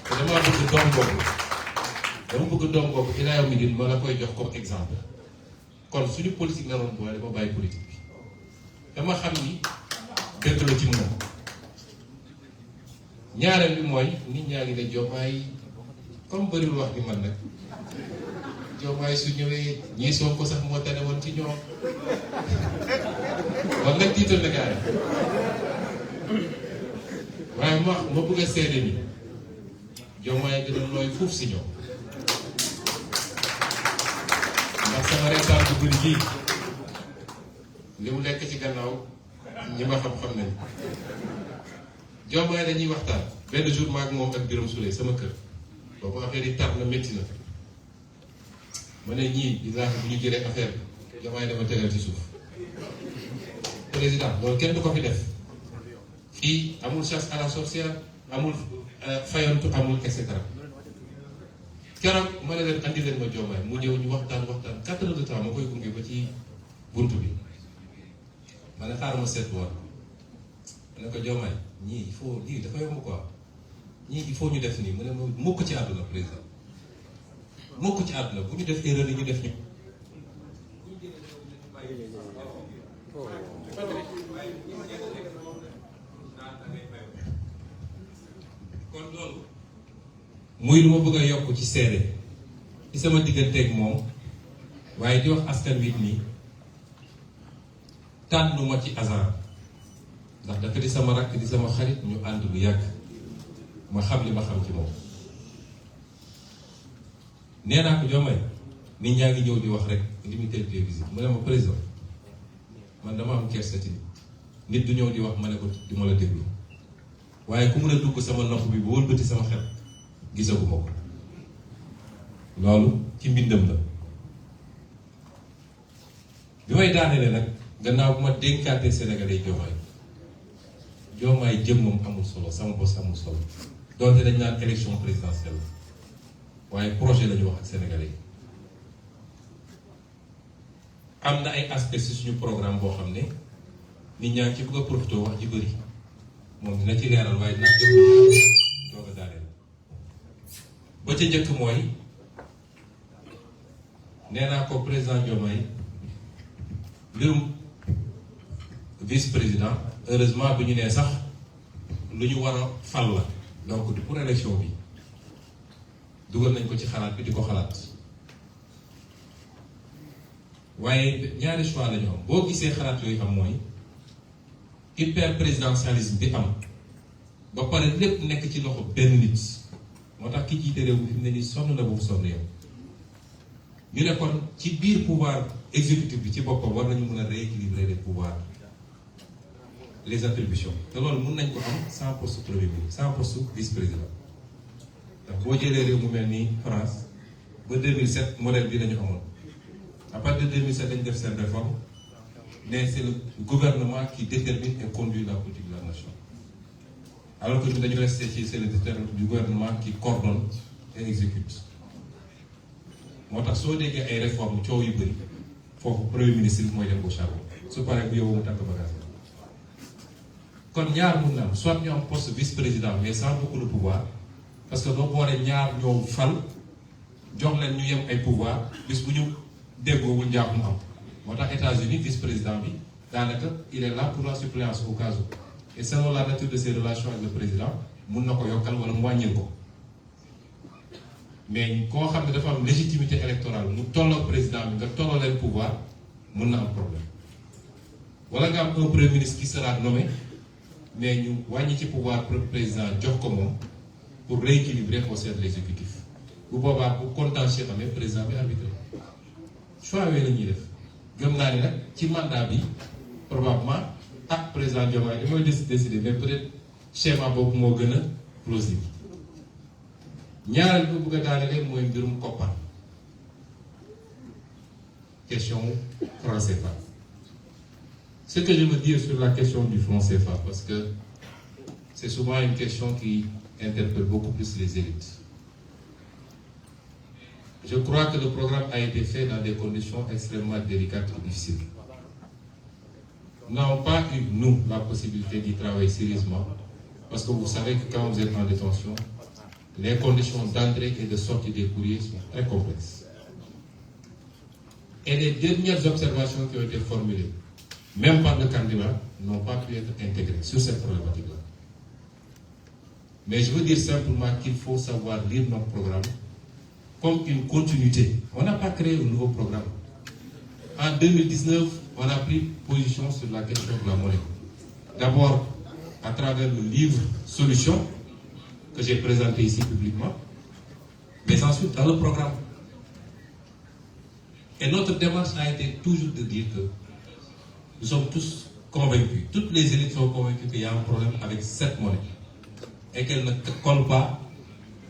Speaker 4: te damaa bëgg doom boobu ilaa yow mi din ma la koy jox comme exemple kon suñu politique naroon boole dama bàyyi politique bi dama xam ni dëgg la ci moom ñaareel bi mooy nit ñaa ngi ne Diomaye comme bëriwul wax ni man nag Diomaye su ñëwee ñii soog ko sax moo tane woon ci ñoom kon nag tiital na gars yi waaye ma bëgg a seede ni Diomaye gën a looy fuuf si ñoom ndax sama reetaan bu bëri gii li mu lekk ci gannaaw ñi ma xam-xam nañ Diomaye dañuy waxtaan benn jour maag moom ak Birame Souleye sama kër boobu affaire yi tar na métti na ma ne ñii di laax bu ñu jëlee affaire bi Diomaye dama tegal ci suuf président loolu kenn du ko fi def fii amul chasse à la sorcière amul fayantu amul et cetera keroog ma ne leen andi leen ma Diomaye mu ñëw ñu waxtaan 4 heures de temps ma koy gunge ba ci buntu bi ma ne xaaral ma seet woon ma ne ko Diomaye ñii il faut lii dafa yomb quoi ñii il faut ñu def nii mu ne ma mukk ci àdduna président mukk ci àdduna bu ñu def erreur yi ñu def ñu kon loolu muy lu ma bëgg a yokk ci seede ci sama digganteeg moom waaye di wax askan wi nii tànnuma ci hasard ndax dafa di sama rakk di sama xarit ñu ànd lu yàgg ma xam li ma xam ci moom nee naa ko Diomaye nit ñaa ngi ñëw di wax rek limité de visite mu ne ma président man dama am kersa ci nit du ñëw di wax ma ne ko di ma la déglu waaye ku mun a dugg sama nopp bi ba wëlbati sama xel gisaguma ko loolu ci mbindam la bi may daaneele nag gannaaw bu ma dénkaatee Sénégalais Diomaye jëmmam amul solo sama bos amul solo donte dañ naan élection présidentielle waaye projet la ñu wax ak Sénégalais yi am na ay aspects ci suñu programme boo xam ne nit ñaa ngi ci bëgg a profité wax ji bëri moom dina ci leeral waaye dina doog a daaneel ba ca njëkk mooy nee naa ko président Diomaye mbirum vice président heureusement bu ñu nee sax lu ñu war a fal la donc du pour élection bi dugal nañ ko ci xalaat bi di ko xalaat waaye ñaari choix la ñu am boo gisee xalaat yooyu am mooy hyper présidentialisme bi am ba pare lépp nekk ci loxo benn nit moo tax ki jiite réew mi fi mu ne nii sonn na bu mu sonn yow ñu ne kon ci biir pouvoir exécutif bi ci boppam war nañu mën a rééquilibrer les pouvoirs les attributions te loolu mën nañ ko am sans poste premier ministre sans poste vice-président ndax boo jëlee réew mu mel ni France ba 2007 modèle bi lañu amoon à partir de 2007 dañu def seen réforme mais c'est le gouvernement qui détermine et conduit la politique de la nation alors que ñu dañu resté ci c'est le gouvernement qui coordonne et exécute moo tax soo déggee ay réformes coow yu bëri foofu premier ministre bi mooy dem au charbon su paree bu yow mu tàkk bagage kon ñaar mun na am soit ñu am poste vice-président mais sans beaucoup de pouvoir parce que doo boole ñaar ñoo fal jox leen ñu yem ay pouvoir bis bu ñu déggoowul njaax mu am moo tax États-Unis vice-président bi daanaka il est là pour la suppléance au cas où et selon la nature de ses relations avec le président mun na ko yokkal wala mu wàññil ko mais koo xam ne dafa am légitimité électorale mu tolloo président bi nga tolloo leen pouvoir mun na am problème wala nga am un premier ministre qui sera nommé mais ñu wàññi ci pouvoir président jox ko moom pour rééquilibrer au sein de l'exécutif bu boobaa bu contentieux amee président bi arbitré choix yooyu la ñuy def gëm naa ne nag ci mandat bi probablement ak président Diomaye li mooy décider mais peut-être schéma boobu moo gën a plausible ñaareel bi bëgg a daaneel mooy mbirum koppar question franc CFA. Ce que je veux dire sur la question du franc CFA, parce que c'est souvent une question qui interpelle beaucoup plus les élites. Je crois que le programme a été fait dans des conditions extrêmement délicates et difficiles. Nous n'avons pas eu, nous, la possibilité d'y travailler sérieusement, parce que vous savez que quand vous êtes en détention, les conditions d'entrée et de sortie des courriers sont très complexes. Et les dernières observations qui ont été formulées, même par le candidat, n'ont pas pu être intégrées sur cette problématique-là. Mais je veux dire simplement qu'il faut savoir lire notre programme comme une continuité. On n'a pas créé un nouveau programme. En 2019, on a pris position sur la question de la monnaie. D'abord, à travers le livre Solutions, que j'ai présenté ici publiquement, mais ensuite dans le programme. Et notre démarche a été toujours de dire que nous sommes tous convaincus, toutes les élites sont convaincues qu'il y a un problème avec cette monnaie et qu'elle ne colle pas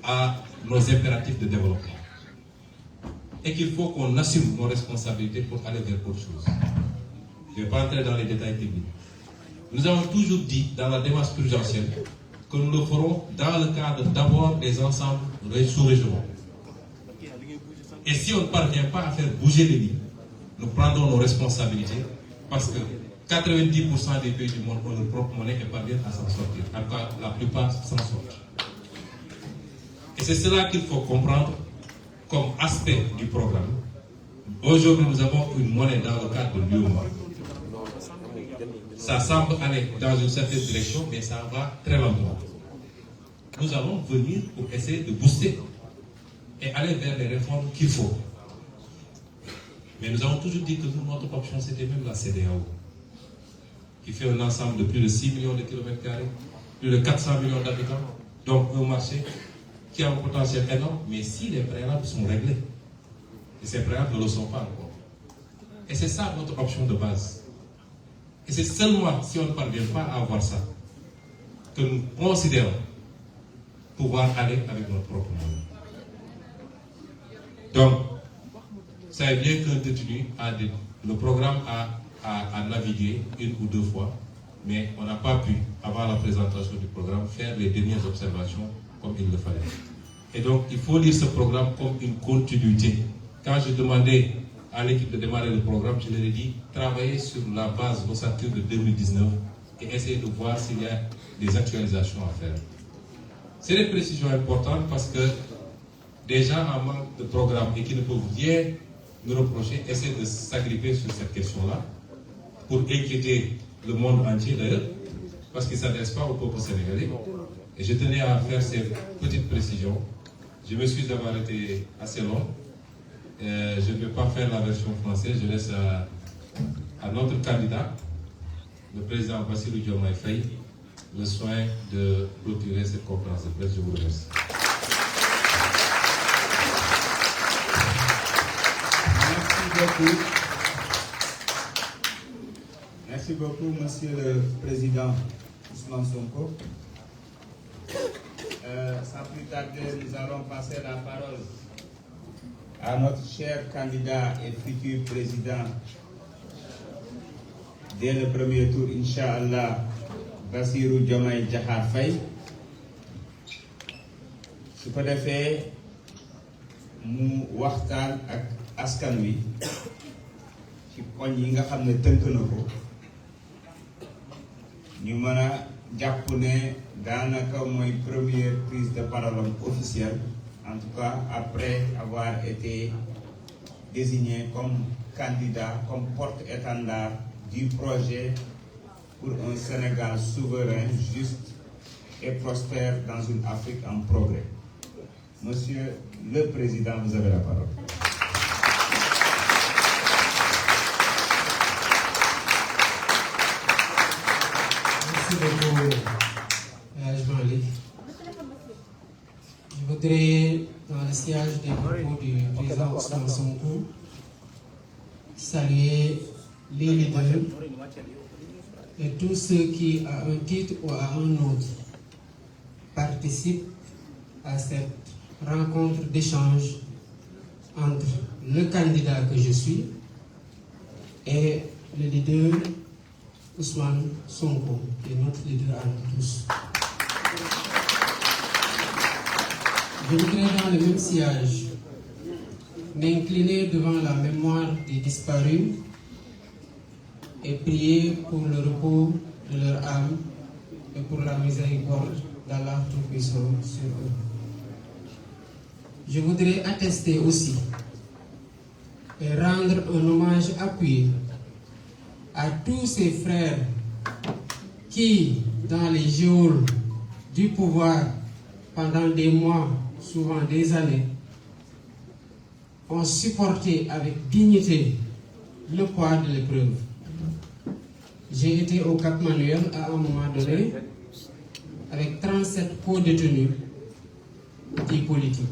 Speaker 4: à nos impératifs de développement. Et qu'il faut qu'on assume nos responsabilités pour aller vers autre chose. Je ne vais pas entrer dans les détails techniques. Nous avons toujours dit dans la démarche prudentielle que nous le ferons dans le cadre d'abord des ensembles sous-régionaux. Et si on ne parvient pas à faire bouger les lignes, nous prendrons nos responsabilités parce que 90% des pays du monde ont leur propre monnaie et parviennent à s'en sortir. En tout cas, la plupart s'en sortent. Et c'est cela qu'il faut comprendre comme aspect du programme. Aujourd'hui, nous avons une monnaie dans le cadre de l'UEMOA. Ça semble aller dans une certaine direction, mais ça va très lentement. Nous allons venir pour essayer de booster et aller vers les réformes qu'il faut. Mais nous avons toujours dit que notre option, c'était même la CEDEAO, qui fait un ensemble de plus de 6 millions de kilomètres carrés, plus de 400 millions d'habitants, donc un marché qui a un potentiel énorme, mais si les préalables sont réglés, et ces préalables ne le sont pas encore. Et c'est ça notre option de base. Et c'est seulement si on ne parvient pas à avoir ça, que nous considérons pouvoir aller avec notre propre monnaie. Donc, ça est bien qu'un détenu le programme a navigué une ou deux fois, mais on n'a pas pu, avant la présentation du programme, faire les dernières observations comme il le fallait. Et donc, il faut lire ce programme comme une continuité. Quand je demandais à l'équipe de démarrer le programme, je leur ai dit, travailler sur la base ossature de 2019 et essayer de voir s'il y a des actualisations à faire. C'est des précisions importantes parce que des gens en manque de programme et qui ne peuvent rien nous reprocher essaient de s'agripper sur cette question-là pour inquiéter le monde entier d'ailleurs, parce qu'ils ne s'adressent pas au peuple sénégalais. Et je tenais à faire ces petites précisions. Je m'excuse d'avoir été assez long. Je ne vais pas faire la version française, je laisse à notre candidat, le président Bassirou Diomaye Faye, le soin de clôturer cette conférence de presse. Je vous remercie.
Speaker 1: beaucoup. Merci beaucoup, Monsieur le Président Ousmane Sonko. Sans plus tarder, nous allons passer la parole à notre cher candidat et futur président dès le premier tour, Inch'Allah, Bassirou Diomaye Diakhar Faye. su ko defee mu waxtaan ak askan wi ci poñ yi nga xam ne tënk na ko ñu mën a jàpp ne daanaka mooy première prise de parole officielle, en tout cas après avoir été désigné comme candidat, comme porte-étendard du projet pour un Sénégal souverain, juste et prospère dans une Afrique en progrès. Monsieur le Président, vous avez la parole.
Speaker 5: Merci beaucoup, Jean-Luc. Je voudrais, dans le sillage des propos du président Ousmane Sonko, saluer les leaders et tous ceux qui, à un titre ou à un autre, participent à cette rencontre d'échange entre le candidat que je suis et le leader Ousmane Sonko, qui est notre leader à nous tous. Je voudrais, dans le même sillage, m'incliner devant la mémoire des disparus et prier pour le repos de leur âme et pour la miséricorde d'Allah Tout-Puissant sur eux. Je voudrais attester aussi et rendre un hommage appuyé à tous ces frères qui, dans les geôles du pouvoir, pendant des mois, souvent des années, ont supporté avec dignité le poids de l'épreuve. J'ai été au Cap Manuel à un moment donné avec 37 co-détenus dits politiques.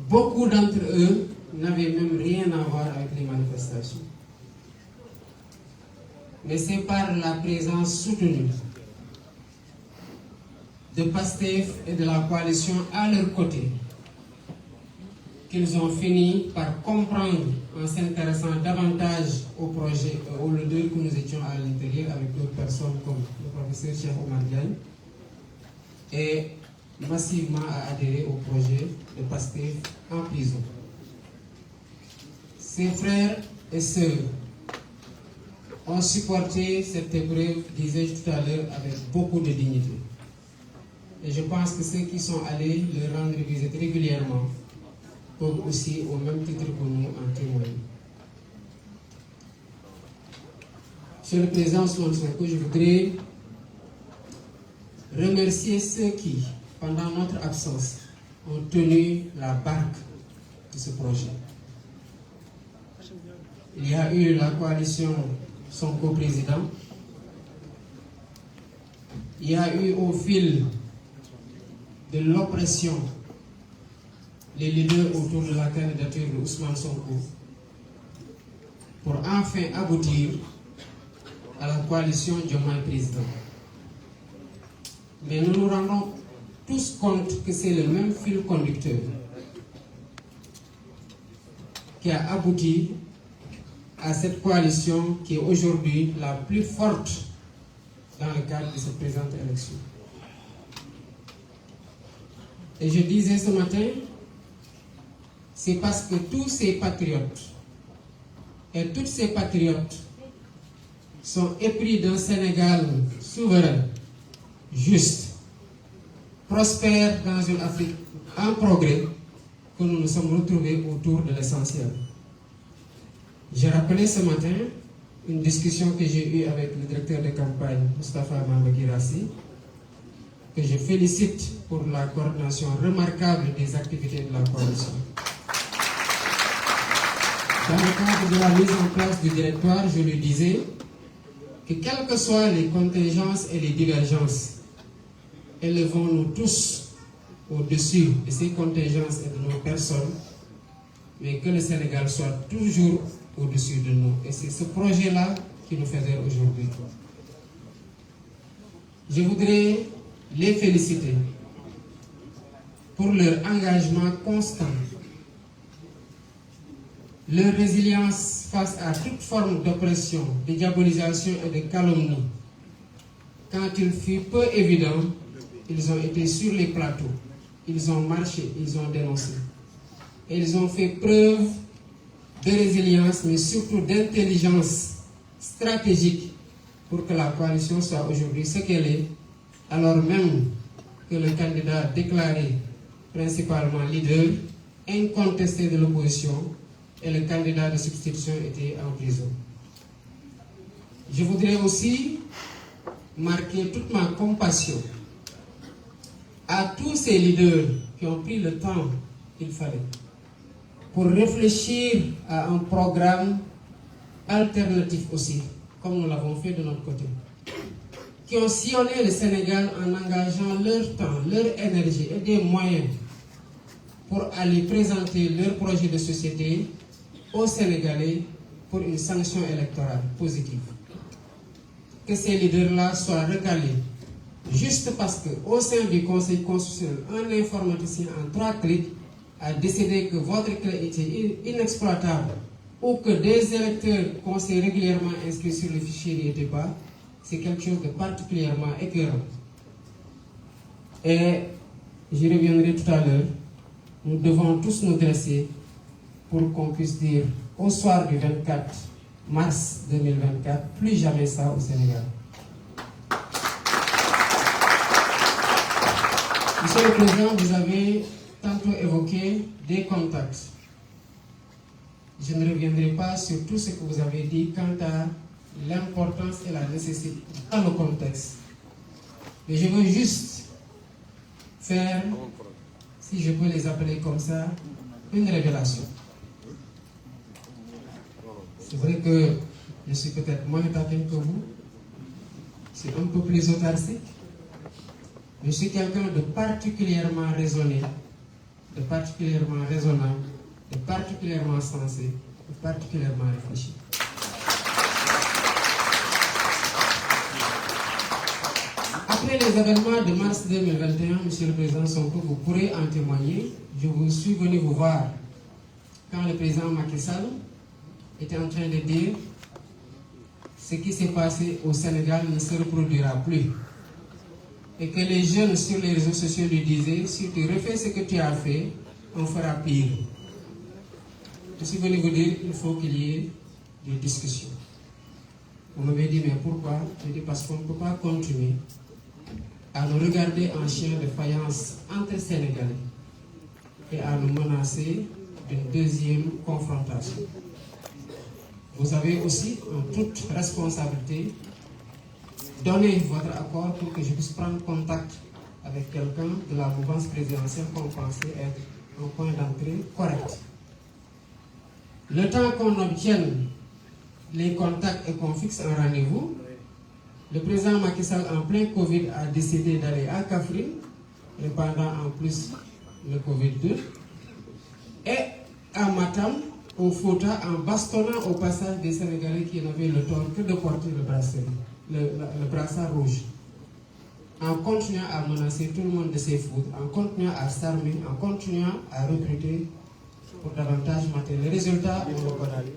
Speaker 5: Beaucoup d'entre eux n'avaient même rien à voir avec les manifestations. Mais c'est par la présence soutenue de PASTEF et de la coalition à leur côté qu'ils ont fini par comprendre en s'intéressant davantage au projet, au leader que nous étions à l'intérieur avec d'autres personnes comme le professeur Cheikh Omar Diagne, et massivement à adhérer au projet de PASTEF en prison. Ses frères et sœurs ont supporté cette épreuve, disais-je tout à l'heure, avec beaucoup de dignité. Et je pense que ceux qui sont allés leur rendre visite régulièrement peuvent aussi, au même titre que nous, en témoigner. Monsieur le Président Ousmane Sonko, je voudrais remercier ceux qui, pendant notre absence, ont tenu la barque de ce projet. Il y a eu la coalition Sonko président. Il y a eu au fil de l'oppression les leaders autour de la candidature de Ousmane Sonko pour enfin aboutir à la coalition Diomaye président. Mais nous nous rendons tous compte que c'est le même fil conducteur qui a abouti à cette coalition qui est aujourd'hui la plus forte dans le cadre de cette présente élection. Et je disais ce matin, c'est parce que tous ces patriotes et toutes ces patriotes sont épris d'un Sénégal souverain, juste, prospère dans une Afrique en progrès, que nous nous sommes retrouvés autour de l'essentiel. J'ai rappelé ce matin une discussion que j'ai eue avec le directeur de campagne, Moustapha Mambagirassi, que je félicite pour la coordination remarquable des activités de la coalition. Dans le cadre de la mise en place du directoire, je lui disais que quelles que soient les contingences et les divergences, élevons-nous tous au-dessus de ses contingences et de nos personnes, mais que le Sénégal soit toujours au-dessus de nous. Et c'est ce projet-là qui nous fédère aujourd'hui. Je voudrais les féliciter pour leur engagement constant, leur résilience face à toute forme d'oppression, de diabolisation et de calomnie. Quand il fut peu évident, ils ont été sur les plateaux, ils ont marché, ils ont dénoncé. Et ils ont fait preuve de résilience, mais surtout d'intelligence stratégique pour que la coalition soit aujourd'hui ce qu'elle est, alors même que le candidat déclaré principalement leader, incontesté de l'opposition, et le candidat de substitution était en prison. Je voudrais aussi marquer toute ma compassion à tous ces leaders qui ont pris le temps qu'il fallait pour réfléchir à un programme alternatif aussi, comme nous l'avons fait de notre côté, qui ont sillonné le Sénégal en engageant leur temps, leur énergie et des moyens pour aller présenter leur projet de société aux Sénégalais pour une sanction électorale positive. Que ces leaders-là soient recalés, juste parce qu'au sein du Conseil constitutionnel, un informaticien en 3 clics a décidé que votre clé était inexploitable ou que des électeurs qu'on s'est régulièrement inscrits sur le fichier n'y étaient pas, c'est quelque chose de particulièrement écœurant. Et j'y reviendrai tout à l'heure, nous devons tous nous dresser pour qu'on puisse dire au soir du 24 mars 2024, plus jamais ça au Sénégal. Monsieur le Président, vous avez tantôt évoqué des contacts. Je ne reviendrai pas sur tout ce que vous avez dit quant à l'importance et la nécessité dans le contexte. Mais je veux juste faire, si je peux les appeler comme ça, une révélation. C'est vrai que je suis peut-être moins taquin que vous, c'est un peu plus autarcique. Je suis quelqu'un de particulièrement raisonné, de particulièrement raisonnable, de particulièrement sensé, de particulièrement réfléchi. Après les événements de mars 2021, Monsieur le Président Sonko, vous pourrez en témoigner. Je vous suis venu vous voir quand le président Macky Sall était en train de dire ce qui s'est passé au Sénégal ne se reproduira plus. Et que les jeunes sur les réseaux sociaux lui disaient, si tu refais ce que tu as fait, on fera pire. Je suis venu vous dire qu'il faut qu'il y ait des discussions. Vous m'avez dit, mais pourquoi? Je dis parce qu'on ne peut pas continuer à nous regarder en chien de faïence entre Sénégalais et à nous menacer d'une deuxième confrontation. Vous avez aussi, en toute responsabilité, donné votre accord pour que je puisse prendre contact avec quelqu'un de la mouvance présidentielle qu'on pensait être un point d'entrée correct. Le temps qu'on obtienne les contacts et qu'on fixe un rendez-vous, le président Macky Sall, en plein Covid, a décidé d'aller à Kaffrine, répandant en plus le Covid-2, et à Matam, au Fouta, en bastonnant au passage des Sénégalais qui n'avaient le tort que de porter le brassard rouge, en continuant à menacer tout le monde de ses foudres, en continuant à s'armer, en continuant à recruter pour davantage mater. Le résultat, on le connaît.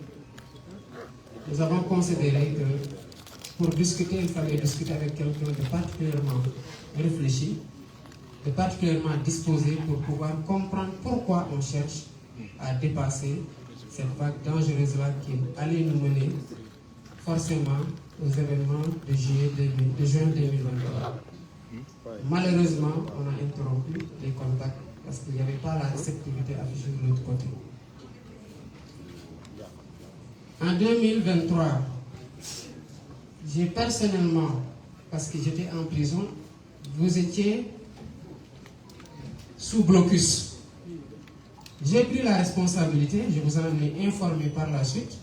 Speaker 5: Nous avons considéré que pour discuter, il fallait discuter avec quelqu'un de particulièrement réfléchi, de particulièrement disposé pour pouvoir comprendre pourquoi on cherche à dépasser cette vague dangereuse-là qui allait nous mener forcément aux événements de juin 2023. Malheureusement, on a interrompu les contacts parce qu'il n'y avait pas la réceptivité affichée de l'autre côté. En 2023, j'ai personnellement, parce que j'étais en prison, vous étiez sous blocus. J'ai pris la responsabilité, je vous en ai informé par la suite,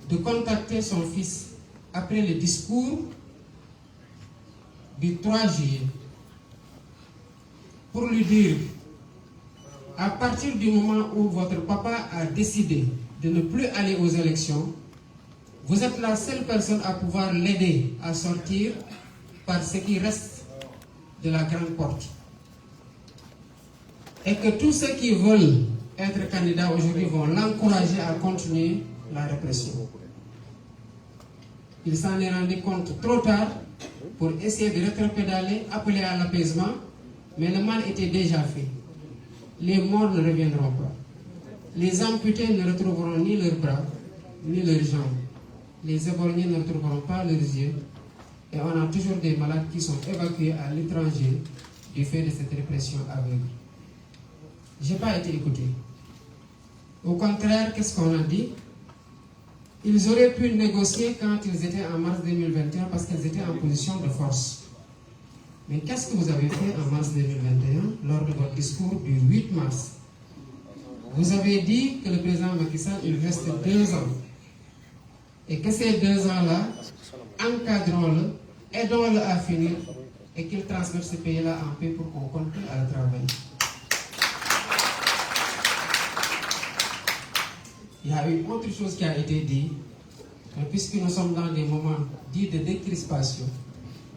Speaker 5: de contacter son fils après le discours du 3 juillet pour lui dire, à partir du moment où votre papa a décidé de ne plus aller aux élections, vous êtes la seule personne à pouvoir l'aider à sortir par ce qui reste de la grande porte. Et que tous ceux qui veulent être candidats aujourd'hui vont l'encourager à continuer la répression. Il s'en est rendu compte trop tard pour essayer de rétropédaler, appeler à l'apaisement, mais le mal était déjà fait. Les morts ne reviendront pas. Les amputés ne retrouveront ni leurs bras, ni leurs jambes. Les éborgnés ne retrouveront pas leurs yeux. Et on a toujours des malades qui sont évacués à l'étranger du fait de cette répression aveugle. Je n'ai pas été écouté. Au contraire, qu'est-ce qu'on a dit? Ils auraient pu négocier quand ils étaient en mars 2021 parce qu'ils étaient en position de force. Mais qu'est-ce que vous avez fait en mars 2021 lors de votre discours du 8 mars? Vous avez dit que le président Macky Sall, il reste 2 ans. Et que ces 2 ans-là, encadrons-le, aidons-le à finir et qu'il transmette ce pays-là en paix pour qu'on continue à le travailler. Il y a une autre chose qui a été dit, puisque nous sommes dans des moments dits de décrispation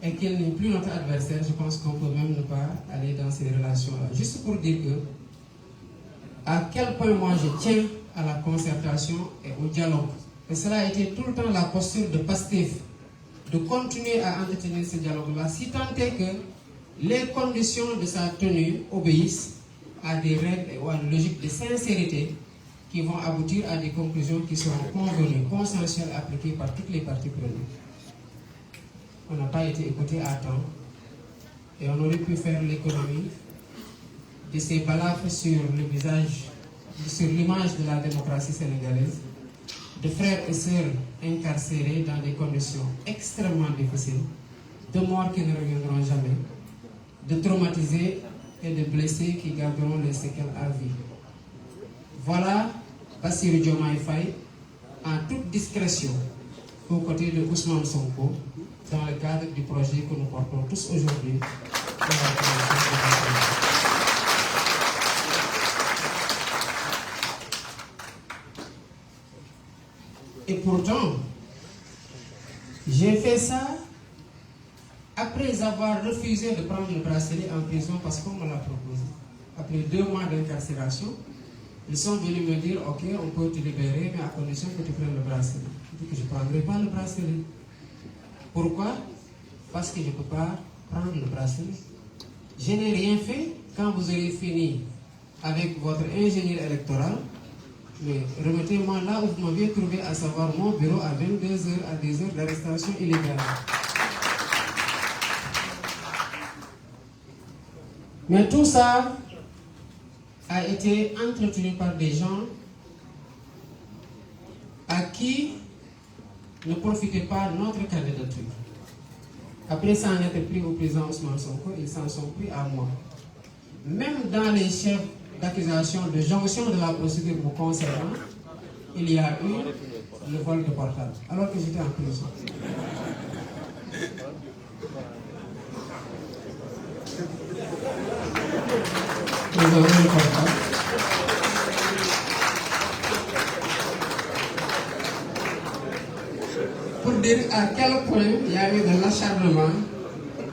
Speaker 5: et qu'il n'est plus notre adversaire, je pense qu'on peut même ne pas aller dans ces relations-là. Juste pour dire que, à quel point moi je tiens à la concertation et au dialogue. Et cela a été tout le temps la posture de Pastef, de continuer à entretenir ce dialogue-là, si tant est que les conditions de sa tenue obéissent à des règles et à une logique de sincérité qui vont aboutir à des conclusions qui seront convenues, consensuelles, appliquées par toutes les parties prenantes. On n'a pas été écouté à temps et on aurait pu faire l'économie de ces balafres sur le visage, sur l'image de la démocratie sénégalaise, de frères et sœurs incarcérés dans des conditions extrêmement difficiles, de morts qui ne reviendront jamais, de traumatisés et de blessés qui garderont les séquelles à vie. Voilà Bassirou Diomaye Faye en toute discrétion aux côtés de Ousmane Sonko dans le cadre du projet que nous portons tous aujourd'hui. Et pourtant, j'ai fait ça après avoir refusé de prendre le bracelet en prison parce qu'on me l'a proposé. Après 2 mois d'incarcération, ils sont venus me dire, ok, on peut te libérer, mais à condition que tu prennes le bracelet. Je dis que je ne prendrai pas le bracelet. Pourquoi? Parce que je ne peux pas prendre le bracelet. Je n'ai rien fait. Quand vous aurez fini avec votre ingénieur électoral, mais remettez-moi là où vous m'aviez trouvé, à savoir mon bureau à 22h, à des heures d'arrestation illégale. Mais tout ça a été entretenu par des gens à qui ne profitait pas notre candidature. Après s'en être pris au président Ousmane Sonko, ils s'en sont pris à moi. Même dans les chefs d'accusation de jonction de la procédure me concernant, il y a eu le vol de portable, alors que j'étais en prison. Nous avons le portable. Pour dire à quel point il y a eu de l'acharnement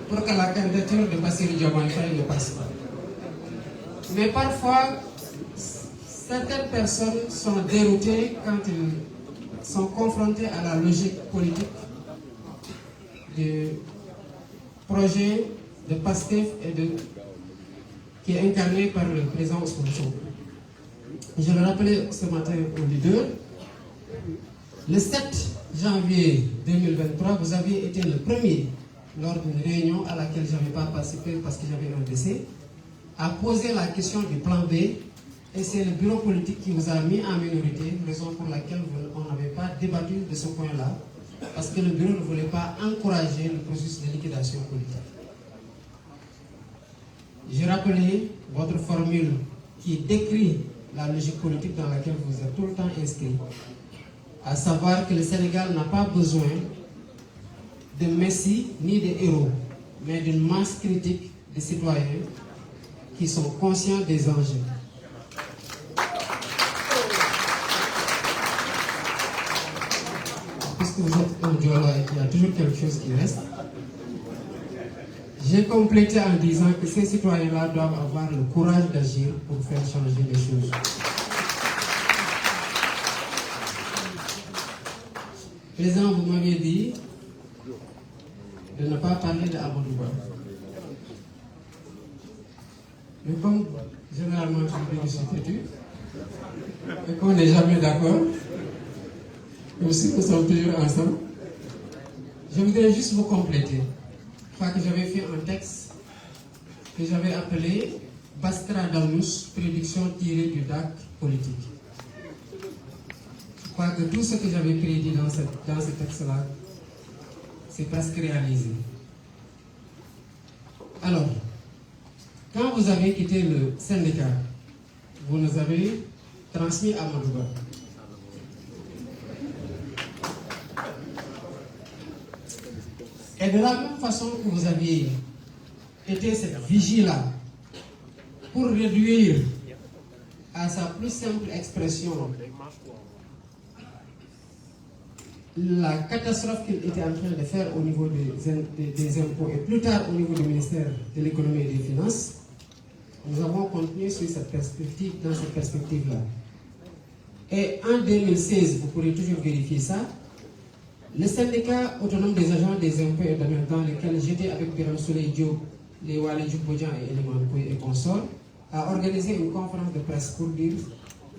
Speaker 5: pour que la candidature de Bassirou Diomaye Faye ne passe pas. Mais parfois, certaines personnes sont déroutées quand ils sont confrontés à la logique politique du projet de Pastef qui est incarné par le président Ousmane Sonko. Je le rappelais ce matin au leader. Le 7 janvier 2023, vous aviez été le premier, lors d'une réunion à laquelle je n'avais pas participé parce que j'avais un décès, à poser la question du plan B, et c'est le bureau politique qui vous a mis en minorité, raison pour laquelle on n'avait pas débattu de ce point-là, parce que le bureau ne voulait pas encourager le processus de liquidation politique. J'ai rappelé votre formule qui décrit la logique politique dans laquelle vous êtes tout le temps inscrit, à savoir que le Sénégal n'a pas besoin de messie ni de héros, mais d'une masse critique de citoyens qui sont conscients des enjeux. Puisque vous êtes un Diola et qu'il y a toujours quelque chose qui reste, j'ai complété en disant que ces citoyens-là doivent avoir le courage d'agir pour faire changer les choses. Président, vous m'aviez dit de ne pas parler de Amadou Ba. Mais comme généralement je suis têtu et qu'on n'est jamais d'accord, même si nous sommes toujours ensemble, je voudrais juste vous compléter. Je crois que j'avais fait un texte que j'avais appelé Bastradamus, prédiction tirée du DAC politique. Je crois que tout ce que j'avais prédit dans ce texte-là, c'est presque réalisé. Alors, quand vous avez quitté le syndicat, vous nous avez transmis à Amadou Ba. Et de la même façon que vous aviez été cette vigie-là pour réduire à sa plus simple expression la catastrophe qu'il était en train de faire au niveau des impôts et plus tard au niveau du ministère de l'économie et des finances, nous avons continué sur cette perspective, dans cette perspective-là. Et en 2016, vous pourrez toujours vérifier ça, le syndicat autonome des agents des impôts et domaines dans lequel j'étais avec Biram Souley Diop, les Wale Djoubodjan et Eliman Pouy et consorts, a organisé une conférence de presse pour dire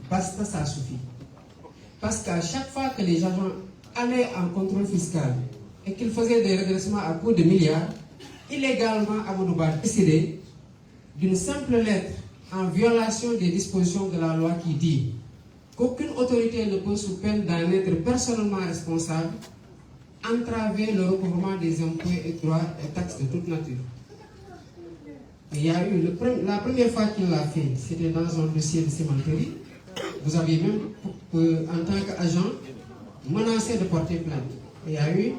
Speaker 5: basta, ça suffit. Parce qu'à chaque fois que les agents allaient en contrôle fiscal et qu'ils faisaient des redressements à coût de milliards, illégalement Amadou Ba décidé d'une simple lettre en violation des dispositions de la loi qui dit qu'aucune autorité ne peut, sous peine d'en être personnellement responsable, entraver le recouvrement des impôts et droits et taxes de toute nature. Et il y a eu la première fois qu'il l'a fait, c'était dans un dossier de cimenterie. Vous aviez même, en tant qu'agent, menacé de porter plainte. Et il y a eu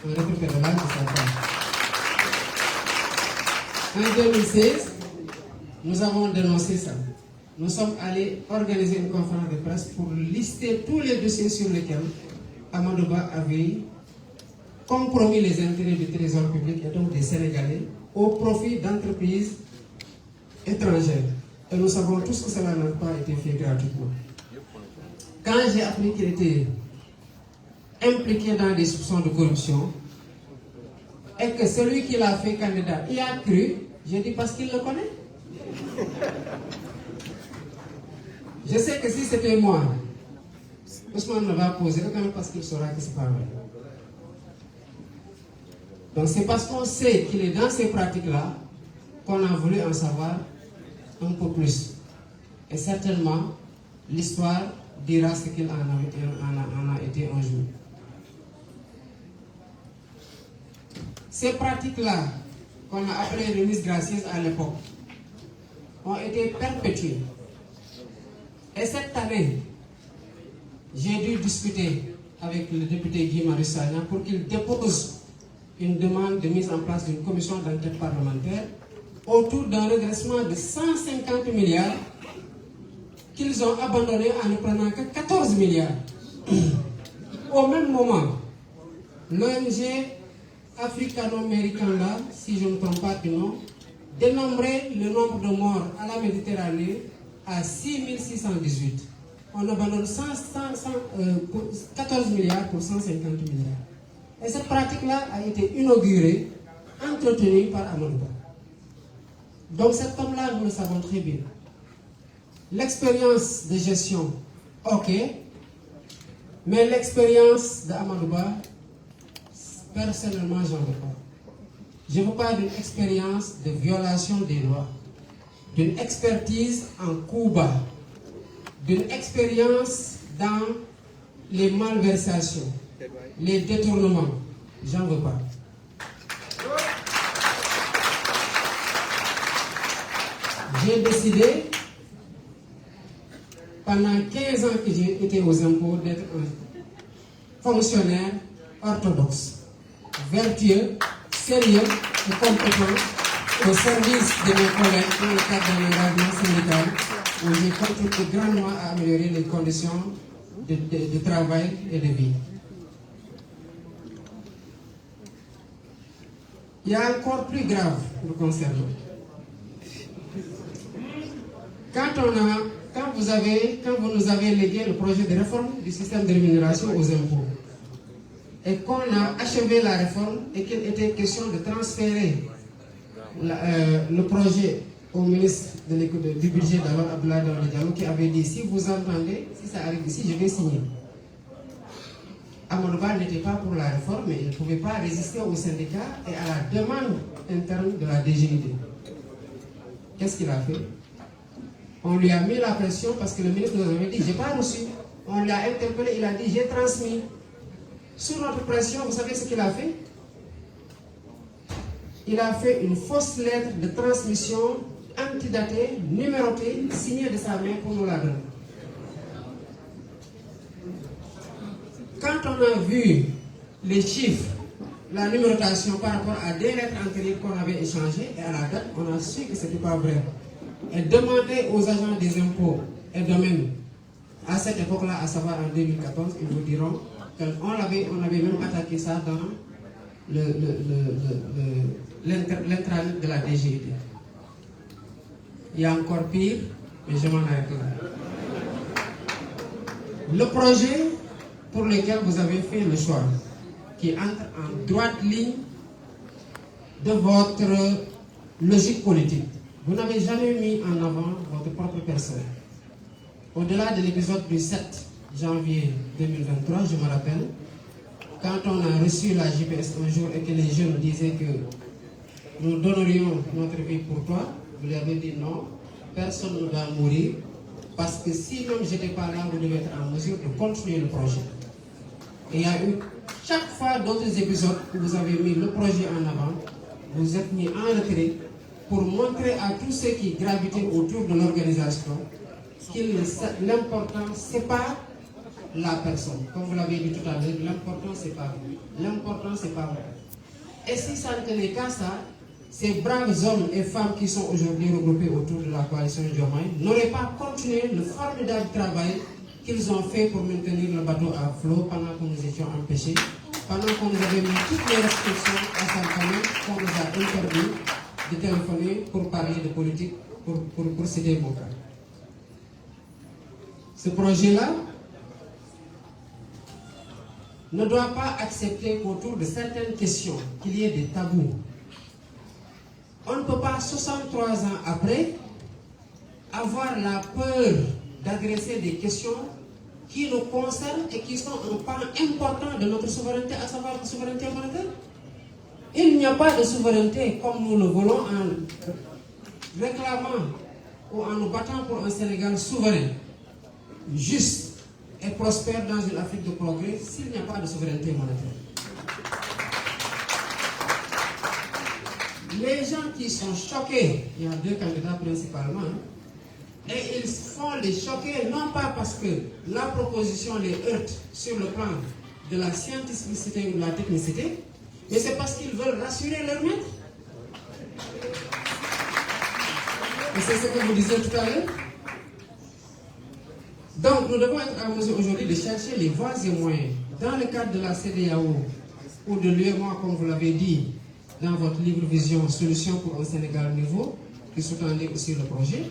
Speaker 5: un rétropédalage de sa part. En 2016, nous avons dénoncé ça. Nous sommes allés organiser une conférence de presse pour lister tous les dossiers sur lesquels Amadou Ba avait compromis les intérêts du trésor public et donc des Sénégalais au profit d'entreprises étrangères. Et nous savons tous que cela n'a pas été fait gratuitement. Quand j'ai appris qu'il était impliqué dans des soupçons de corruption et que celui qui l'a fait candidat y a cru, j'ai dit parce qu'il le connaît. Je sais que si c'était moi, Ousmane ne va poser aucun parce qu'il saura que ce n'est pas vrai. Donc c'est parce qu'on sait qu'il est dans ces pratiques-là qu'on a voulu en savoir un peu plus. Et certainement, l'histoire dira ce qu'il en a été un jour. Ces pratiques-là, qu'on a appelées remises gracieuses à l'époque, ont été perpétuées. Et cette année, j'ai dû discuter avec le député Guy Marius Sagna pour qu'il dépose une demande de mise en place d'une commission d'enquête parlementaire autour d'un redressement de 150 milliards qu'ils ont abandonné en ne prenant que 14 milliards. Au même moment, l'ONG africano-américain là, si je ne me trompe pas du nom, dénombrait le nombre de morts à la Méditerranée à 6618. On abandonne 14 milliards pour 150 milliards. Et cette pratique-là a été inaugurée, entretenue par Amadou Ba. Donc cet homme-là, nous le savons très bien. L'expérience de gestion, ok, mais l'expérience d'Amadou Ba, personnellement, j'en veux pas. Je ne veux pas d'une expérience de violation des lois, d'une expertise en coup bas, d'une expérience dans les malversations, les détournements. J'en veux pas. J'ai décidé, pendant 15 ans que j'ai été aux impôts, d'être un fonctionnaire orthodoxe, vertueux, sérieux et compétent au service de mes collègues dans le cadre d'un engagement syndical où j'ai contribué grandement à améliorer les conditions de travail et de vie. Il y a encore plus grave nous concernant. Quand vous nous avez légué le projet de réforme du système de rémunération aux impôts et qu'on a achevé la réforme et qu'il était question de transférer le projet au ministre du budget d'alors, Abdoulaye Daouda Diallo, qui avait dit si vous entendez, si ça arrive ici, je vais signer. Amadou Ba n'était pas pour la réforme, mais il ne pouvait pas résister aux syndicats et à la demande interne de la DGID. Qu'est-ce qu'il a fait? On lui a mis la pression parce que le ministre nous avait dit, j'ai pas reçu. On l'a interpellé, il a dit, j'ai transmis. Sous notre pression, vous savez ce qu'il a fait? Il a fait une fausse lettre de transmission antidatée, numérotée, signée de sa main pour nous la donner. Quand on a vu les chiffres, la numérotation par rapport à des lettres antérieures qu'on avait échangées et à la date, on a su que ce n'était pas vrai. Et demander aux agents des impôts et domaines, à cette époque-là, à savoir en 2014, ils vous diront qu'on avait même attaqué ça dans l'intranet de la DGID. Il y a encore pire, mais je m'en arrête là. Le projet pour lequel vous avez fait le choix, qui entre en droite ligne de votre logique politique. Vous n'avez jamais mis en avant votre propre personne. Au-delà de l'épisode du 7 janvier 2023, je me rappelle, quand on a reçu la GPS un jour et que les jeunes disaient que nous donnerions notre vie pour toi, vous lui avez dit non, personne ne va mourir, parce que si même je n'étais pas là, vous devez être en mesure de continuer le projet. Et il y a eu chaque fois d'autres épisodes où vous avez mis le projet en avant, vous êtes mis en retrait pour montrer à tous ceux qui gravitaient autour de l'organisation que l'important, ce n'est pas la personne. Comme vous l'avez dit tout à l'heure, l'important, ce n'est pas vous. L'important, ce n'est pas vous. Et si ça ne tenait qu'à ça, ces braves hommes et femmes qui sont aujourd'hui regroupés autour de la coalition Diomaye n'auraient pas continué le formidable travail qu'ils ont fait pour maintenir le bateau à flot pendant que nous étions empêchés, pendant qu'on nous avait mis toutes les restrictions à sa famille, qu'on nous a interdit de téléphoner pour parler de politique, pour citer mon cas. Ce projet-là ne doit pas accepter qu'autour de certaines questions, qu'il y ait des tabous. On ne peut pas, 63 ans après, avoir la peur d'adresser des questions qui nous concernent et qui sont un pan important de notre souveraineté, à savoir la souveraineté monétaire. Il n'y a pas de souveraineté comme nous le voulons en réclamant ou en nous battant pour un Sénégal souverain, juste et prospère dans une Afrique de progrès s'il n'y a pas de souveraineté monétaire. Les gens qui sont choqués, il y a deux candidats principalement, et ils font les choquer non pas parce que la proposition les heurte sur le plan de la scientificité ou de la technicité, mais c'est parce qu'ils veulent rassurer leur maître. Et c'est ce que vous disiez tout à l'heure. Donc nous devons être en mesure aujourd'hui de chercher les voies et moyens dans le cadre de la CEDEAO ou de l'UEMOA, comme vous l'avez dit dans votre livre Vision, Solutions pour un Sénégal nouveau, qui sous-tendait aussi le projet.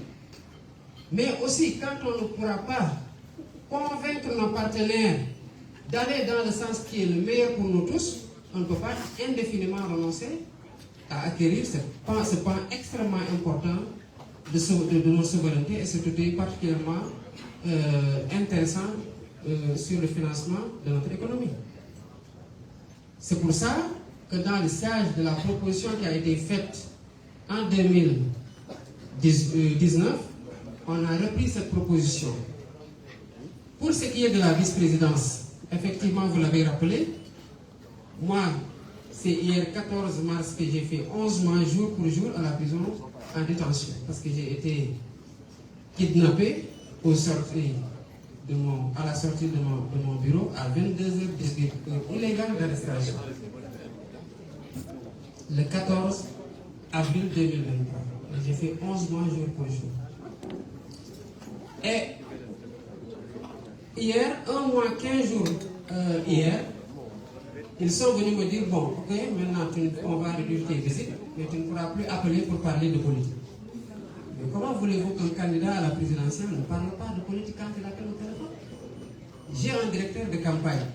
Speaker 5: Mais aussi, quand on ne pourra pas convaincre nos partenaires d'aller dans le sens qui est le meilleur pour nous tous, on ne peut pas indéfiniment renoncer à acquérir ce pan extrêmement important de nos souverainetés, et c'est tout particulièrement intéressant sur le financement de notre économie. C'est pour ça que dans le sillage de la proposition qui a été faite en 2019, on a repris cette proposition. Pour ce qui est de la vice-présidence, effectivement, vous l'avez rappelé, moi, c'est hier 14 mars que j'ai fait 11 mois jour pour jour à la prison en détention, parce que j'ai été kidnappé à la sortie de mon bureau à 22h18, illégale d'arrestation. Le 14 avril 2023. J'ai fait 11 mois jour pour jour. Et hier, 1 mois, 15 jours hier, ils sont venus me dire, bon, ok, maintenant on va réduire tes visites, mais tu ne pourras plus appeler pour parler de politique. Mais comment voulez-vous qu'un candidat à la présidentielle ne parle pas de politique quand il appelle au téléphone? J'ai un directeur de campagne,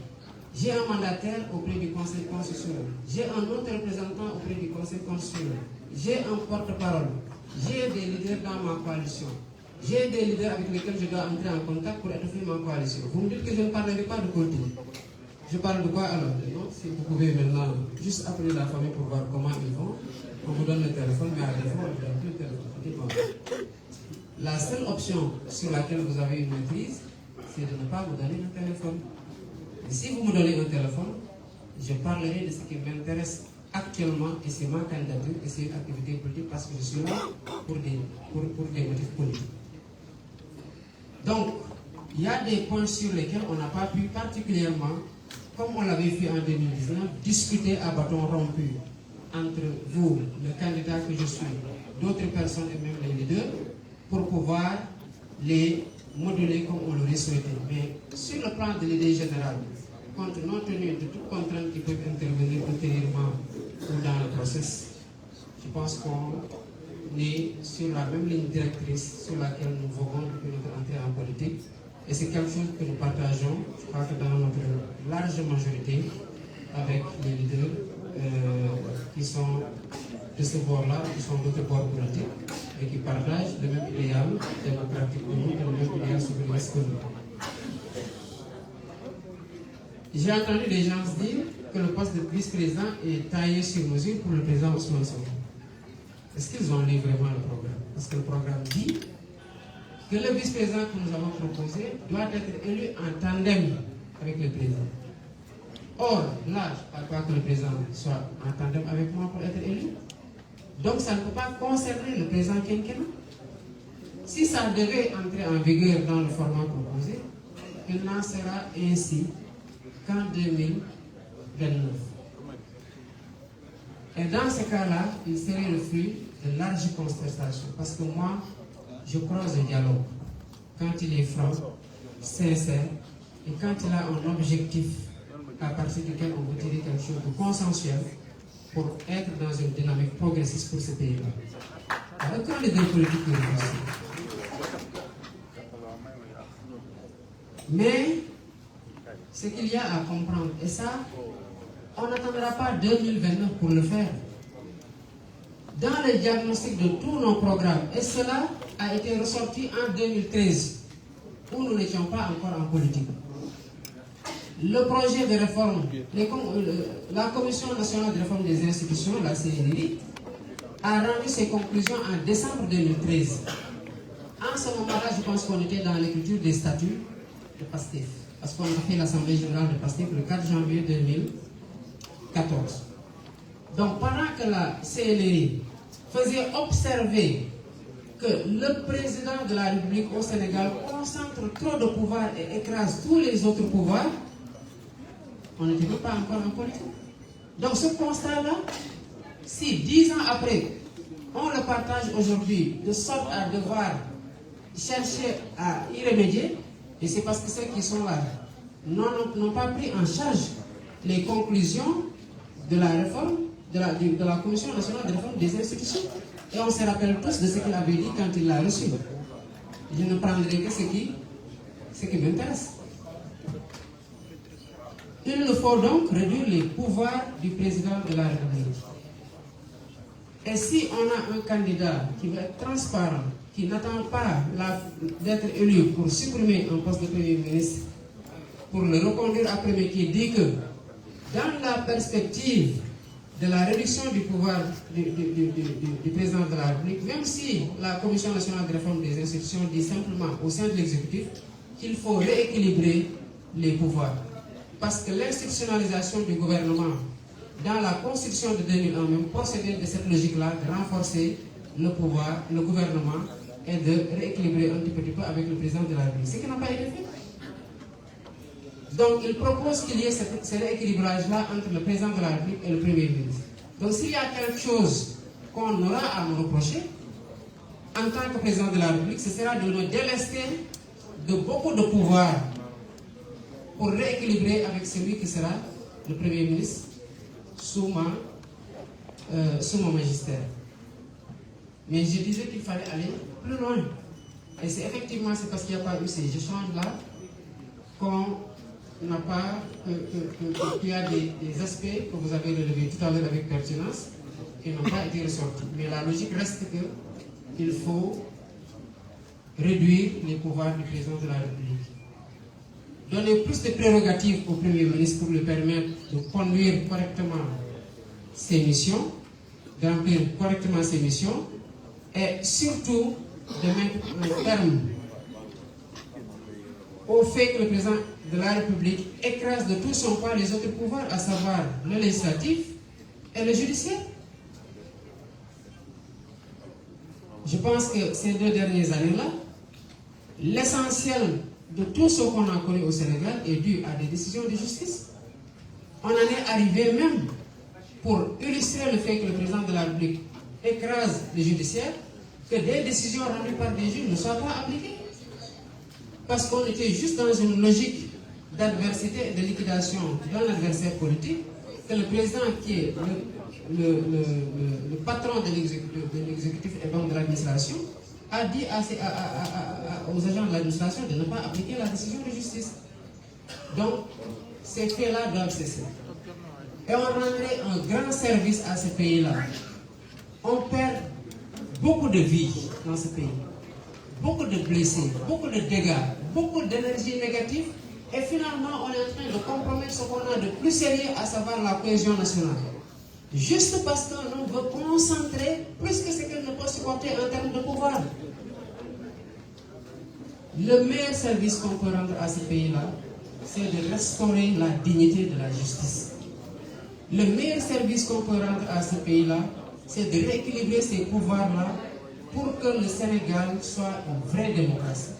Speaker 5: j'ai un mandataire auprès du Conseil constitutionnel, j'ai un autre représentant auprès du Conseil constitutionnel, j'ai un porte-parole, j'ai des leaders dans ma coalition, j'ai des leaders avec lesquels je dois entrer en contact pour étoffer ma coalition. Vous me dites que je ne parlerai pas de politique. Je parle de quoi alors? Non, si vous pouvez maintenant juste appeler la famille pour voir comment ils vont, on vous donne le téléphone, mais à défaut, on ne donne plus le téléphone. La seule option sur laquelle vous avez une maîtrise, c'est de ne pas vous donner un téléphone. Et si vous me donnez un téléphone, je parlerai de ce qui m'intéresse actuellement, et c'est ma candidature, et c'est une activité politique, parce que je suis là pour des motifs politiques. Donc, il y a des points sur lesquels on n'a pas pu particulièrement, comme on l'avait fait en 2019, discuter à bâton rompu entre vous, le candidat que je suis, d'autres personnes et même les leaders, pour pouvoir les moduler comme on l'aurait souhaité. Mais sur le plan de l'idée générale, compte tenu de toutes contraintes qui peuvent intervenir ultérieurement ou dans le process, je pense qu'on est sur la même ligne directrice sur laquelle nous voguons depuis notre entrée en politique. Et c'est quelque chose que nous partageons, je crois que dans notre large majorité, avec les leaders qui sont de ce bord-là, qui sont d'autres bords politiques, et qui partagent le même idéal démocratique que nous, et le même idéal souverainiste que nous. J'ai entendu des gens dire que le poste de vice-président est taillé sur mesure pour le président Ousmane Sonko. Est-ce qu'ils ont lu vraiment le programme? Parce que le programme dit que le vice-président que nous avons proposé doit être élu en tandem avec le président. Or, là, je ne parle pas que le président soit en tandem avec moi pour être élu. Donc, ça ne peut pas concerner le président quinquennat. Si ça devait entrer en vigueur dans le format proposé, il n'en sera ainsi qu'en 2029. Et dans ce cas-là, il serait le fruit de larges concertations. Parce que moi, je croise le dialogue quand il est franc, sincère, et quand il a un objectif à partir duquel on veut tirer quelque chose de consensuel pour être dans une dynamique progressiste pour ce pays-là. Aucun leader politique ne réussit. Mais ce qu'il y a à comprendre, et ça, on n'attendra pas 2029 pour le faire. Dans le diagnostic de tous nos programmes, et cela a été ressorti en 2013, où nous n'étions pas encore en politique. Le projet de réforme, la Commission nationale de réforme des institutions, la CNRI, a rendu ses conclusions en décembre 2013. En ce moment-là, je pense qu'on était dans l'écriture des statuts de PASTEF, parce qu'on a fait l'Assemblée générale de PASTEF le 4 janvier 2014. Donc, pendant que la CNRI faisait observer que le président de la République au Sénégal concentre trop de pouvoir et écrase tous les autres pouvoirs, on n'était pas encore en politique. Donc ce constat-là, si 10 ans après, on le partage aujourd'hui, de sorte à devoir chercher à y remédier, et c'est parce que ceux qui sont là n'ont pas pris en charge les conclusions de la réforme, de la Commission nationale de réforme des institutions. Et on se rappelle tous de ce qu'il avait dit quand il l'a reçu. Je ne prendrai que ce qui m'intéresse. Il nous faut donc réduire les pouvoirs du président de la République. Et si on a un candidat qui va être transparent, qui n'attend pas d'être élu pour supprimer un poste de Premier ministre, pour le reconduire après, mais qui dit que dans la perspective de la réduction du pouvoir du président de la République, même si la Commission nationale de réforme des institutions dit simplement au sein de l'exécutif qu'il faut rééquilibrer les pouvoirs. Parce que l'institutionnalisation du gouvernement dans la Constitution de 2001 même procédait de cette logique-là, de renforcer le pouvoir, le gouvernement, et de rééquilibrer un petit peu avec le président de la République. Ce qui n'a pas été fait. Donc il propose qu'il y ait ce rééquilibrage-là entre le président de la République et le Premier ministre. Donc s'il y a quelque chose qu'on aura à me reprocher, en tant que président de la République, ce sera de me délester de beaucoup de pouvoir pour rééquilibrer avec celui qui sera le Premier ministre sous mon magistère. Mais je disais qu'il fallait aller plus loin. Et c'est effectivement parce qu'il n'y a pas eu ces échanges-là qu'on n'a pas, qu'il y a des aspects que vous avez relevés tout à l'heure avec pertinence qui n'ont pas été ressortis. Mais la logique reste qu'il faut réduire les pouvoirs du président de la République. Donner plus de prérogatives au Premier ministre pour lui permettre de conduire correctement ses missions, de remplir correctement ses missions, et surtout de mettre un terme au fait que le président de la République écrase de tout son poids les autres pouvoirs, à savoir le législatif et le judiciaire. Je pense que ces 2 dernières années-là, l'essentiel de tout ce qu'on a connu au Sénégal est dû à des décisions de justice. On en est arrivé même, pour illustrer le fait que le président de la République écrase le judiciaire, que des décisions rendues par des juges ne soient pas appliquées. Parce qu'on était juste dans une logique d'adversité et de liquidation d'un adversaire politique, que le président qui est le patron de l'exécutif et donc de l'administration a dit aux agents de l'administration de ne pas appliquer la décision de justice. Donc, ces faits-là doivent cesser. Et on rendrait un grand service à ce pays-là. On perd beaucoup de vies dans ce pays, beaucoup de blessés, beaucoup de dégâts, beaucoup d'énergie négative, et finalement on est en train de compromettre ce qu'on a de plus sérieux, à savoir la cohésion nationale. Juste parce qu'on veut concentrer plus que ce qu'elle ne peut supporter en termes de pouvoir. Le meilleur service qu'on peut rendre à ce pays-là, c'est de restaurer la dignité de la justice. Le meilleur service qu'on peut rendre à ce pays-là, c'est de rééquilibrer ces pouvoirs-là pour que le Sénégal soit une vraie démocratie.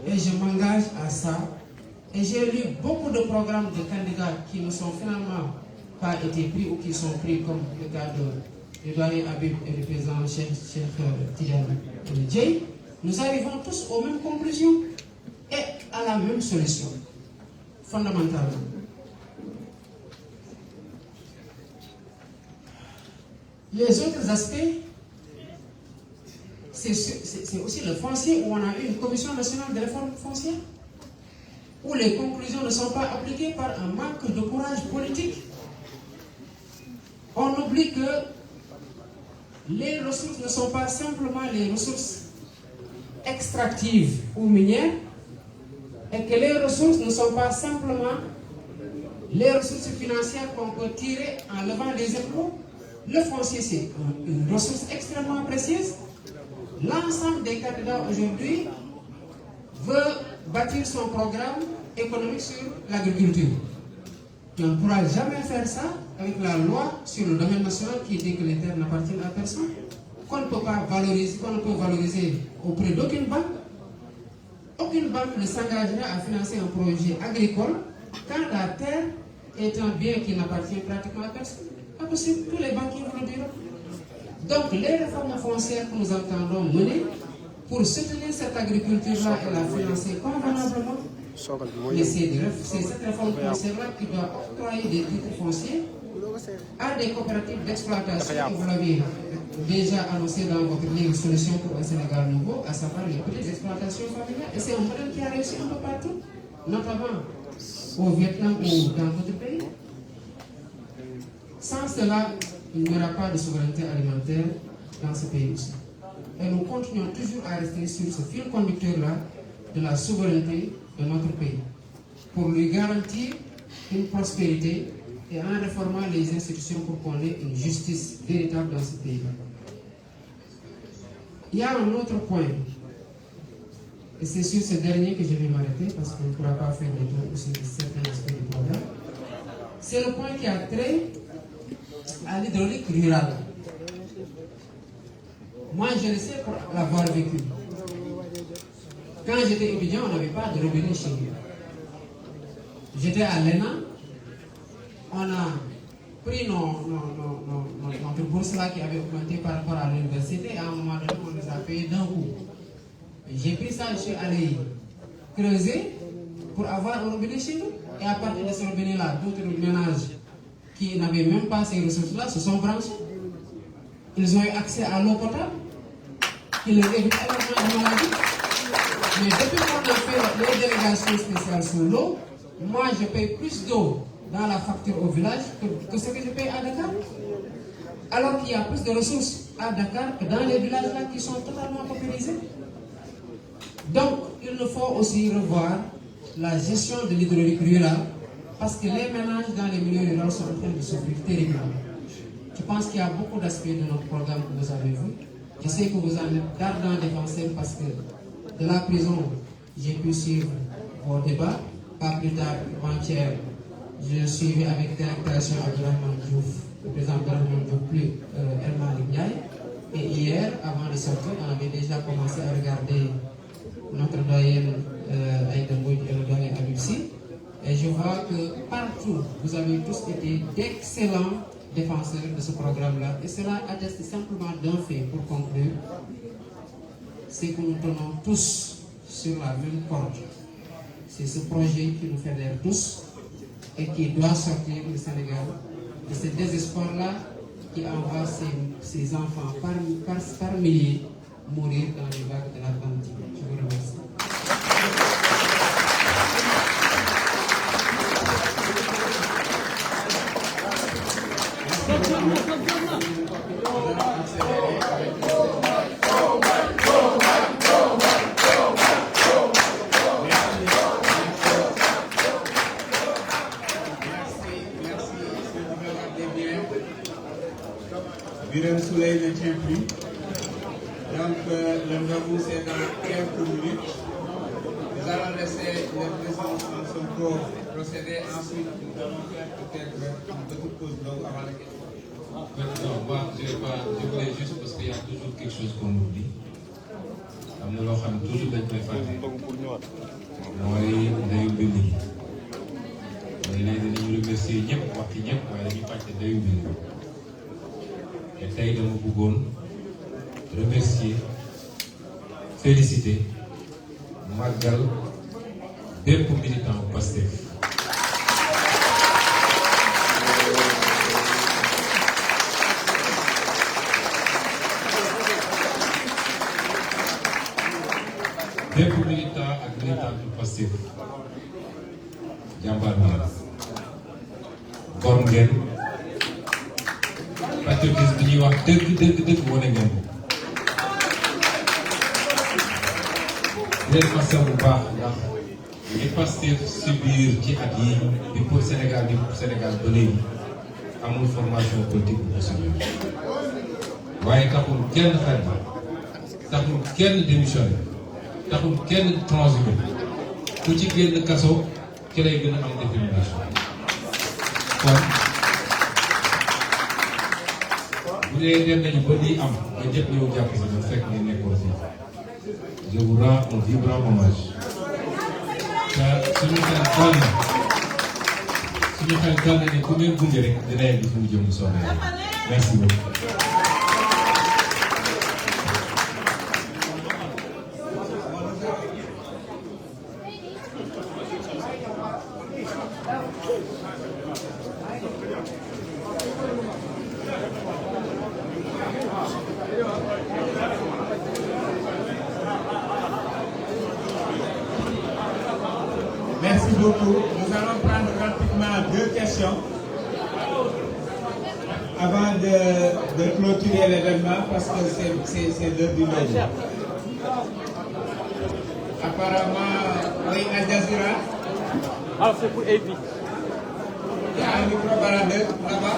Speaker 5: Et je m'engage à ça. Et j'ai lu beaucoup de programmes de candidats qui ne sont finalement pas été pris ou qui sont pris, comme le cas de doyen Habib et du président Cheikh Tidiane Dièye. Nous arrivons tous aux mêmes conclusions et à la même solution, fondamentalement. Les autres aspects, c'est aussi le foncier, où on a eu une commission nationale de réforme foncière, où les conclusions ne sont pas appliquées par un manque de courage politique. On oublie que les ressources ne sont pas simplement les ressources extractives ou minières, et que les ressources ne sont pas simplement les ressources financières qu'on peut tirer en levant des impôts. Le foncier, c'est une ressource extrêmement précieuse. L'ensemble des candidats aujourd'hui veut bâtir son programme économique sur l'agriculture. On ne pourra jamais faire ça avec la loi sur le domaine national qui dit que les terres n'appartiennent à personne, qu'on ne peut pas valoriser, qu'on ne peut valoriser auprès d'aucune banque. Aucune banque ne s'engagera à financer un projet agricole quand la terre est un bien qui n'appartient pratiquement à personne. Pas possible, tous les banquiers vous le diront. Donc les réformes foncières que nous entendons mener pour soutenir cette agriculture-là et la financer convenablement, mais c'est cette réforme foncière-là qui doit octroyer des titres fonciers à des coopératives d'exploitation, que vous l'avez déjà annoncé dans votre livre Solutions pour un Sénégal nouveau, à savoir les petites exploitations familiales. Et c'est un modèle qui a réussi un peu partout, notamment au Vietnam ou dans d'autres pays. Sans cela, il n'y aura pas de souveraineté alimentaire dans ce pays aussi. Et nous continuons toujours à rester sur ce fil conducteur-là de la souveraineté de notre pays, pour lui garantir une prospérité et en réformant les institutions pour qu'on ait une justice véritable dans ce pays-là. Il y a un autre point, et c'est sur ce dernier que je vais m'arrêter parce qu'on ne pourra pas faire le tour sur certains aspects du programme. C'est le point qui a trait à l'hydraulique rurale. Moi, je le sais pour l'avoir vécu. Quand j'étais étudiant, on n'avait pas de robinet chez nous. J'étais à l'ENA, on a pris nos notre bourse là qui avait augmenté par rapport à l'université, à un moment donné, on les a payés d'un coup. J'ai pris ça, je suis allé creuser pour avoir un robinet chez nous. Et à partir de ce robinet-là, d'autres ménages qui n'avaient même pas ces ressources-là se sont branchés. Ils ont eu accès à l'eau potable, qui leur évite énormément de maladies. Mais depuis qu'on a fait les délégations spéciales sur l'eau, moi je paye plus d'eau dans la facture au village que ce que je paye à Dakar. Alors qu'il y a plus de ressources à Dakar que dans les villages là qui sont totalement paupérisés. Donc il nous faut aussi revoir la gestion de l'hydraulique rurale parce que les ménages dans les milieux ruraux sont en train de souffrir terriblement. Je pense qu'il y a beaucoup d'aspects de notre programme que vous avez vu. Je sais que vous en êtes d'ardents défenseurs parce que de la prison, j'ai pu suivre vos débats. Pas plus tard, avant-hier, je suivais avec délectation Abdourahmane Diouf, le président Abdourahmane Diouf, plus El Malick Ndiaye. Et hier, avant de sortir, on avait déjà commencé à regarder notre doyenne Aïda Mbodj et le doyen Habib Sy. Et je vois que partout, vous avez tous été d'excellents défenseurs de ce programme-là. Et cela atteste simplement d'un fait, pour conclure, c'est que nous tenons tous sur la même corde. C'est ce projet qui nous fédère tous et qui doit sortir le Sénégal de ce désespoir-là qui envoie ses enfants par milliers mourir dans les vagues de l'Atlantique. Je vous remercie.
Speaker 1: Birame Souleye ne tient plus. Donc le Ndogou c'est dans quelques minutes. Nous allons laisser le président Sonko procéder. Ensuite, nous allons faire peut-être une petite pause Ndogou avant la question.
Speaker 4: Non, moi je voulais juste parce qu'il y a toujours quelque chose qu'on oublie. Am na loo xam ne toujours dañ koy fàtte. mooy ndeyu mbind gi. léegi dañuy remercier ñëpp wax ci ñëpp waaye dañuy fàtte ndeyu mbind gi. Et tey dama bëggoon remercier féliciter màggal bépp militant bu Pastef. bépp militant ak militant bu Pastef jàmbaar ngeen gor ngeen patriotisme bi ñuy wax dëgg wane ngeen ko. leen masa bu baax ndax li Pastef subir ci at yi di pour Sénégal ba léegi amul formation politique bu ko subir waaye taxul kenn xarit taxul kenn démissionné taxul kenn transhumé ku ci génn kaso ki lay gën a am détermination. kon bu dee dem nañu ba lii am ba ñëpp ñëw jàpp si ñun fekk ngeen nekkoon fii je vous rends un vibrant hommage. te suñu xel dal na ne ku ngeen gunge rek dina yegg fu mu jëm soobee merci beaucoup.
Speaker 1: Merci beaucoup. Nous allons prendre rapidement 2 questions avant de clôturer l'événement parce que c'est l'heure du Ndogou. Apparemment, oui, Al Jazeera.
Speaker 2: Alors c'est pour AP.
Speaker 1: Il y a un micro-baladeur là-bas.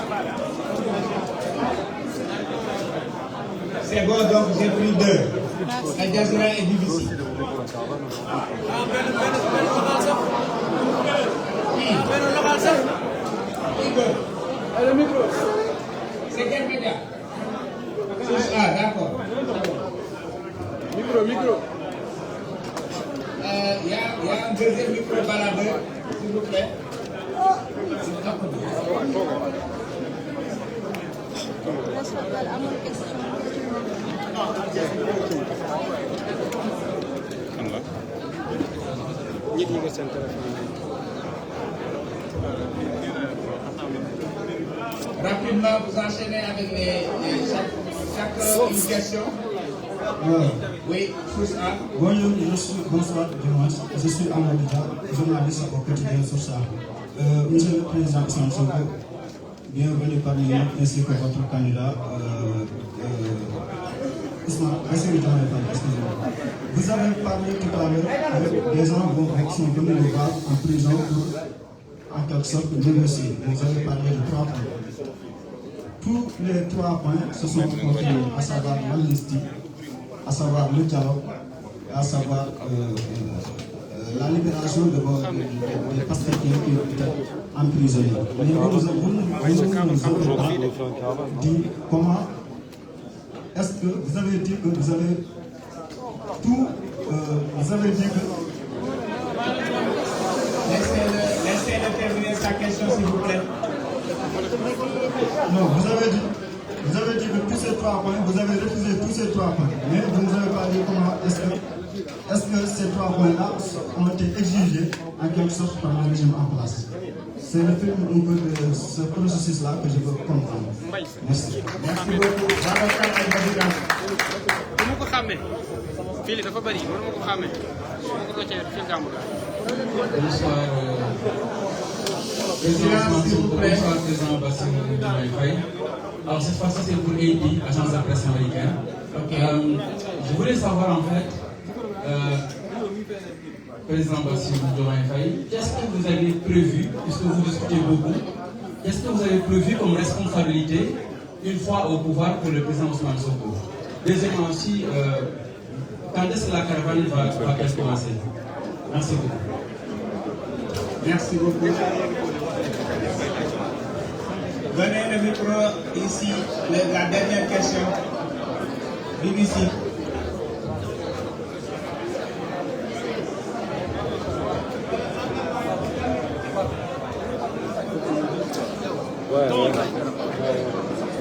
Speaker 1: C'est bon, donc j'ai pris 2. Al Jazeera et BBC.
Speaker 2: Le micro.
Speaker 1: C'est quel média? Ah, d'accord.
Speaker 2: Micro.
Speaker 1: Il y a un deuxième micro-baladeur, s'il vous plaît. Rapidement, vous enchaînez avec chaque une question. Oui, Source A.
Speaker 6: Bonjour, bonsoir, je suis Amadou Dia, journaliste au quotidien Source A. Monsieur le Président Sonko, bienvenue parmi nous, ainsi que votre candidat, excusez-moi. Vous avez parlé tout à l'heure, des gens qui sont venus nous voir en prison pour, en quelque sorte, négocier. Vous avez parlé de 3 points. Tous les 3 points se sont contenus, à savoir l'amnistie, à savoir le dialogue, à savoir la libération des pasteurs qui étaient emprisonnés. Mais vous nous avez dit comment est-ce que vous avez dit que vous avez tout, vous avez dit que...
Speaker 1: Laissez-le terminer sa question, s'il vous plaît.
Speaker 6: Non, vous avez dit que tous ces 3 points, vous avez refusé tous ces 3 points, mais vous ne nous avez pas dit comment est-ce que ces 3 points-là ont été exigés en quelque sorte par le régime en place. C'est le fait un peu de ce processus-là que je veux comprendre. Merci.
Speaker 1: Merci beaucoup.
Speaker 7: Bonsoir, Président Bassirou Diomaye Faye. Alors cette fois-ci c'est pour AD, agence de presse américaine. Je voulais savoir en fait, Président Bassirou Diomaye Faye, qu'est-ce que vous avez prévu, puisque vous discutez beaucoup, qu'est-ce que vous avez prévu comme responsabilité une fois au pouvoir pour le président Ousmane Sonko? Deuxièmement aussi, quand est-ce que la caravane va commencer? Merci beaucoup.
Speaker 1: Merci beaucoup. Donnez le micro ici, la dernière question. BBC.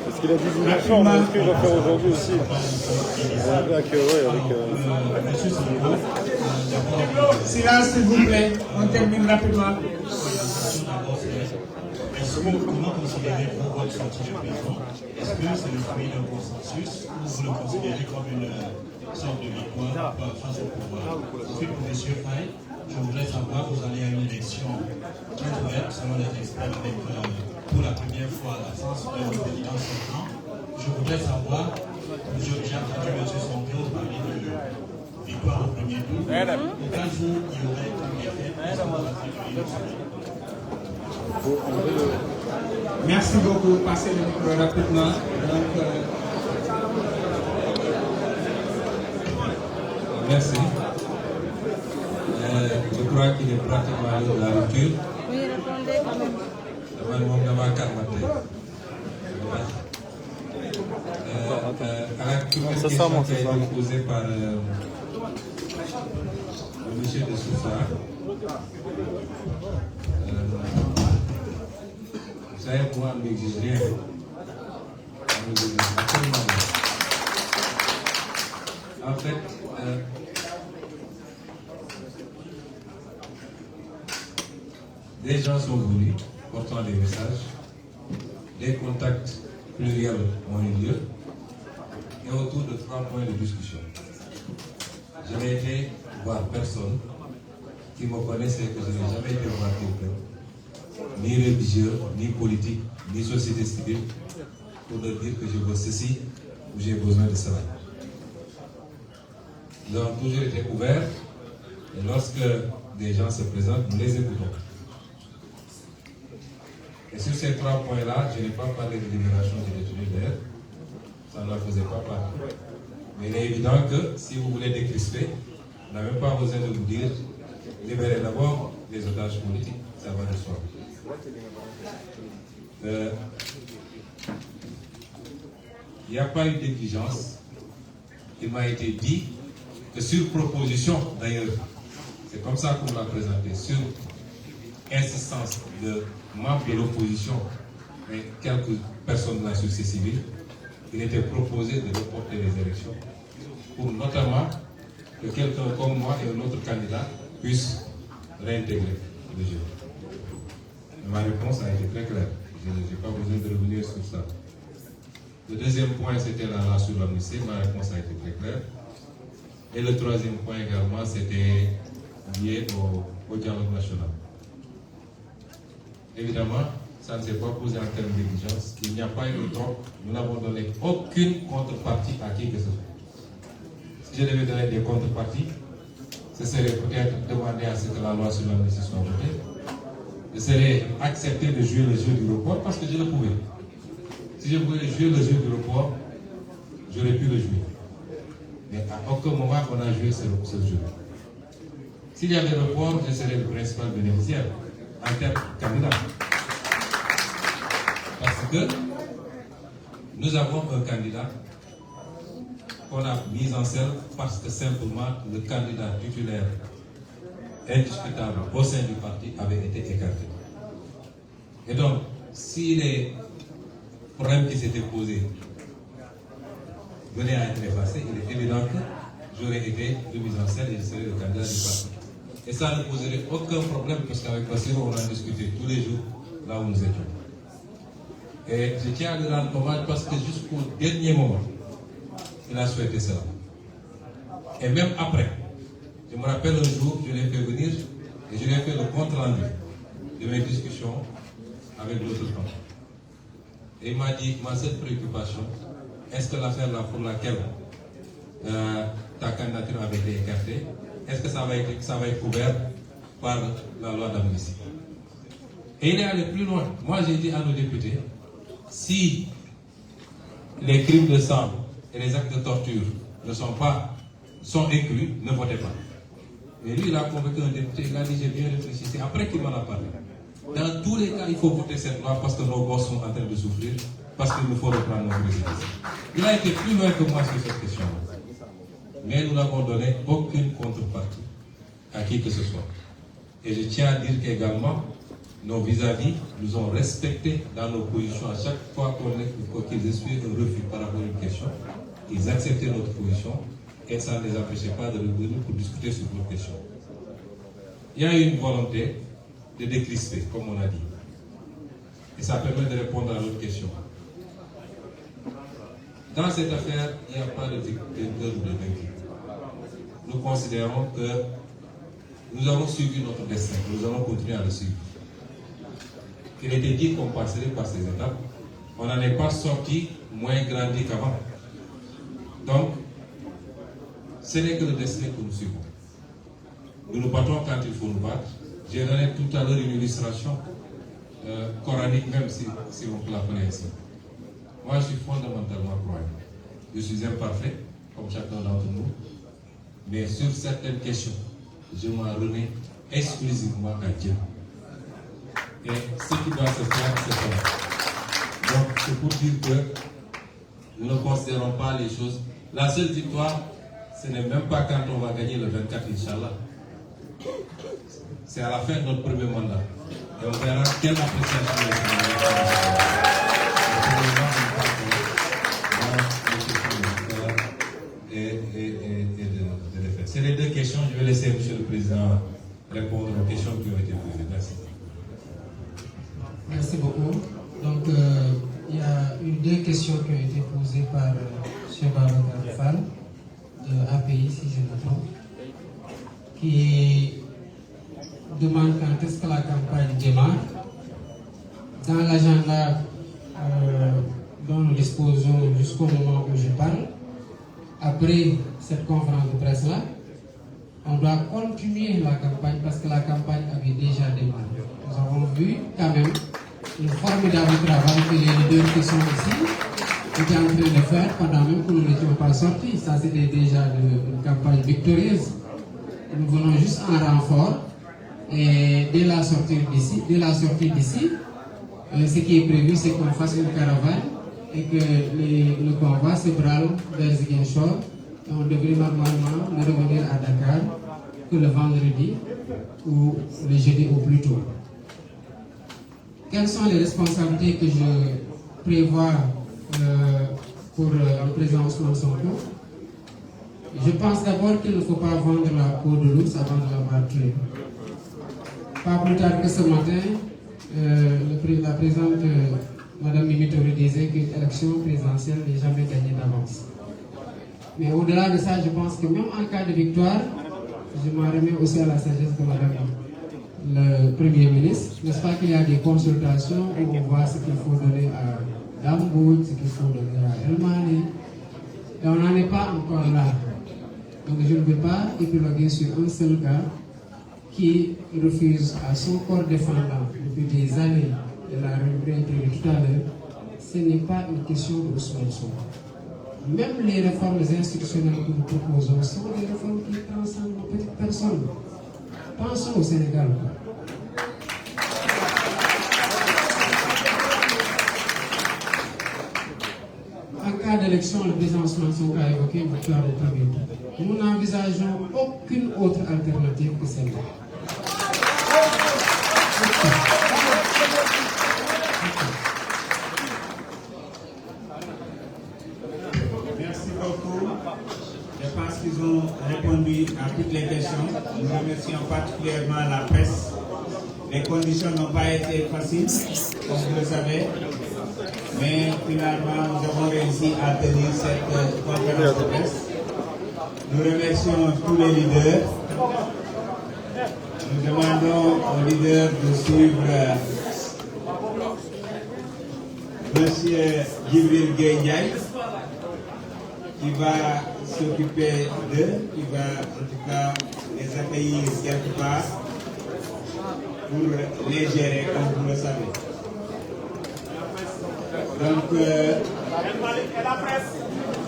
Speaker 2: Parce qu'il a 18 ans, mais est-ce qu'il va faire aujourd'hui aussi?
Speaker 1: Silence, s'il vous plaît. On termine rapidement.
Speaker 6: Comment considérez-vous votre sortie de prison? Est-ce que c'est le fruit d'un consensus ou vous le considérez comme une sorte de victoire face au pouvoir? Ensuite, pour M. Faye, je voudrais savoir, vous allez à une élection très ouverte, selon les experts, avec pour la première fois la France de président sortant. Je voudrais savoir, j'ai entendu M. Sonko parler de victoire au premier tour. Quel jour il y aurait une défaite?
Speaker 1: Merci beaucoup. Passez le micro rapidement.
Speaker 4: Merci. Je crois qu'il est pratiquement à l'heure de la rupture.
Speaker 8: Oui, répondez quand même.
Speaker 4: À la question qui a été posée par le monsieur de Sousa, vous savez, moi, on n'exige rien. On n'exige absolument rien. En fait, des gens sont venus portant des messages, des contacts pluriels ont eu lieu, et autour de 3 points de discussion. Je n'ai été voir personne qui me connaissait, que je n'ai jamais été voir quelqu'un, ni religieux, ni politique, ni société civile, pour leur dire que je veux ceci ou j'ai besoin de cela. Nous avons toujours été ouverts, et lorsque des gens se présentent, nous les écoutons. Et sur ces 3 points-là, je n'ai pas parlé de libération des détenus d'air, ça n'en faisait pas partie. Mais il est évident que si vous voulez décrisper, vous n'avez pas besoin de vous dire libérez d'abord les otages politiques, ça va de soi. Il n'y a pas eu d'exigence. Il m'a été dit que sur proposition, d'ailleurs, c'est comme ça qu'on l'a présenté, sur insistance de membres de l'opposition et quelques personnes de la société civile, il était proposé de reporter les élections pour notamment que quelqu'un comme moi et un autre candidat puissent réintégrer le jeu. Ma réponse a été très claire. Je n'ai pas besoin de revenir sur ça. Le deuxième point, c'était la loi sur l'amnistie. Ma réponse a été très claire. Et le troisième point également, c'était lié au dialogue national. Évidemment, ça ne s'est pas posé en termes d'exigence. Il n'y a pas eu de troc. Nous n'avons donné aucune contrepartie à qui que ce soit. Si je devais donner des contreparties, ce serait peut-être demander à ce que la loi sur l'amnistie soit votée. Je serais accepté de jouer le jeu du report parce que je le pouvais. Si je voulais jouer le jeu du report, j'aurais pu le jouer. Mais à aucun moment on a joué ce jeu. S'il y avait report, je serais le principal bénéficiaire en termes de candidat. Parce que nous avons un candidat qu'on a mis en scène parce que simplement le candidat titulaire indiscutable au sein du parti avait été écarté. Et donc, si les problèmes qui s'étaient posés venaient à être effacés, il est évident que j'aurais été remis en scène et je serais le candidat du parti. Et ça ne poserait aucun problème parce qu'avec Bassirou, on a discuté tous les jours là où nous étions. Et je tiens à lui rendre hommage parce que jusqu'au dernier moment, il a souhaité cela. Et même après, je me rappelle un jour, je l'ai fait venir et je lui ai fait le compte rendu de mes discussions avec l'autre camp. Et il m'a dit, ma seule préoccupation, est-ce que l'affaire là pour laquelle ta candidature avait été écartée, est-ce que ça va être couvert par la loi d'amnistie? Et il est allé plus loin. Moi j'ai dit à nos députés, si les crimes de sang et les actes de torture sont inclus, ne votez pas. Et lui, il a convaincu un député, il a dit, j'ai bien réfléchi. C'est après qu'il m'en a parlé. Dans tous les cas, il faut voter cette loi parce que nos gosses sont en train de souffrir, parce qu'il nous faut reprendre nos résidences. Il a été plus loin que moi sur cette question. Mais nous n'avons donné aucune contrepartie à qui que ce soit. Et je tiens à dire qu'également, nos vis-à-vis nous ont respectés dans nos positions à chaque fois qu'ils essuient un refus par rapport à une question. Ils acceptaient notre position et ça ne les empêchait pas de revenir pour discuter sur notre question. Il y a eu une volonté de décrisper, comme on a dit. Et ça permet de répondre à l'autre question. Dans cette affaire, il n'y a pas de vainqueur ou de vaincu. Nous considérons que nous avons suivi notre destin, nous allons continuer à le suivre. Il était dit qu'on passerait par ces étapes. On n'en est pas sorti moins grandi qu'avant. Donc, ce n'est que le destin que nous suivons. Nous nous battons quand il faut nous battre. J'ai donné tout à l'heure une illustration coranique, même si on peut l'appeler ainsi. Moi, je suis fondamentalement croyant. Je suis imparfait, comme chacun d'entre nous. Mais sur certaines questions, je m'en remets exclusivement à Dieu. Et ce qui doit se faire, c'est ça. Donc, c'est pour dire que nous ne considérons pas les choses. La seule victoire, ce n'est même pas quand on va gagner le 24, Inch'Allah. C'est à la fin de notre premier mandat. Et on verra quelle appréciation c'est les deux questions. Je vais laisser M. le Président répondre aux questions qui ont été posées. Merci.
Speaker 5: Merci beaucoup. Donc, il y a eu deux questions qui ont été posées par M. Babacar Fall de API, si je me trompe, qui demande quand est-ce que la campagne démarre. Dans l'agenda dont nous disposons jusqu'au moment où je parle, après cette conférence de presse-là, on doit continuer la campagne parce que la campagne avait déjà démarré. Nous avons vu quand même le formidable travail que les leaders qui sont ici étaient en train de faire pendant même que nous n'étions pas sortis. Ça, c'était déjà une campagne victorieuse. Nous venons juste en renfort et dès la sortie d'ici, ce qui est prévu, c'est qu'on fasse une caravane et que le convoi se brale vers Ziguinchor. Et on devrait normalement ne revenir à Dakar que le vendredi ou le jeudi au plus tôt. Quelles sont les responsabilités que je prévois pour le président Ousmane Sonko. Je pense d'abord qu'il ne faut pas vendre la peau de l'ours avant de l'avoir tué. Pas plus tard que ce matin, la présidente Mme Mimi Touré disait qu'une élection présidentielle n'est jamais gagnée d'avance. Mais au-delà de ça, je pense que même en cas de victoire, je m'en remets aussi à la sagesse de Mme le Premier ministre. N'est-ce pas qu'il y a des consultations où on voit ce qu'il faut donner à Damboud, ce qu'il faut donner à Elmani. Et on n'en est pas encore là. Donc je ne veux pas épiloguer sur un seul gars qui refuse à son corps défendant depuis des années, de la réintégré tout à l'heure. Ce n'est pas une question de Ousmane Sonko. Même les réformes institutionnelles que nous proposons sont des réformes qui transcendent nos petites personnes. Pensons au Sénégal. En cas d'élection, le président Ousmane Sonko a évoqué une victoire au premier tour. Nous n'envisageons aucune autre alternative que celle-là.
Speaker 1: Merci beaucoup. Je pense qu'ils ont répondu à toutes les questions. Nous remercions particulièrement la presse. Les conditions n'ont pas été faciles, comme vous le savez. Mais finalement, nous avons réussi à tenir cette conférence de presse. Nous remercions tous les leaders. Nous demandons aux leaders de suivre M. Djibril Gueye, qui va s'occuper d'eux, qui va en tout cas les accueillir quelque part pour les gérer, comme vous le savez. Donc,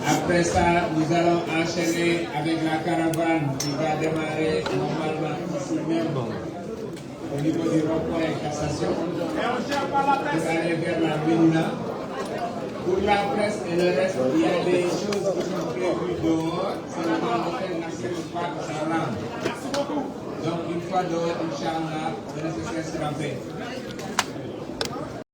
Speaker 1: après ça, nous allons enchaîner avec la caravane qui va démarrer normalement ici même, au niveau du rond-point Cassation, pour aller vers la Médina. Pour la presse et le reste, il y a des choses qui sont prévues dehors, seulement l'hôtel n'accepte pas que ça rentre. Donc, une fois dehors, Inch'Allah, le nécessaire sera fait.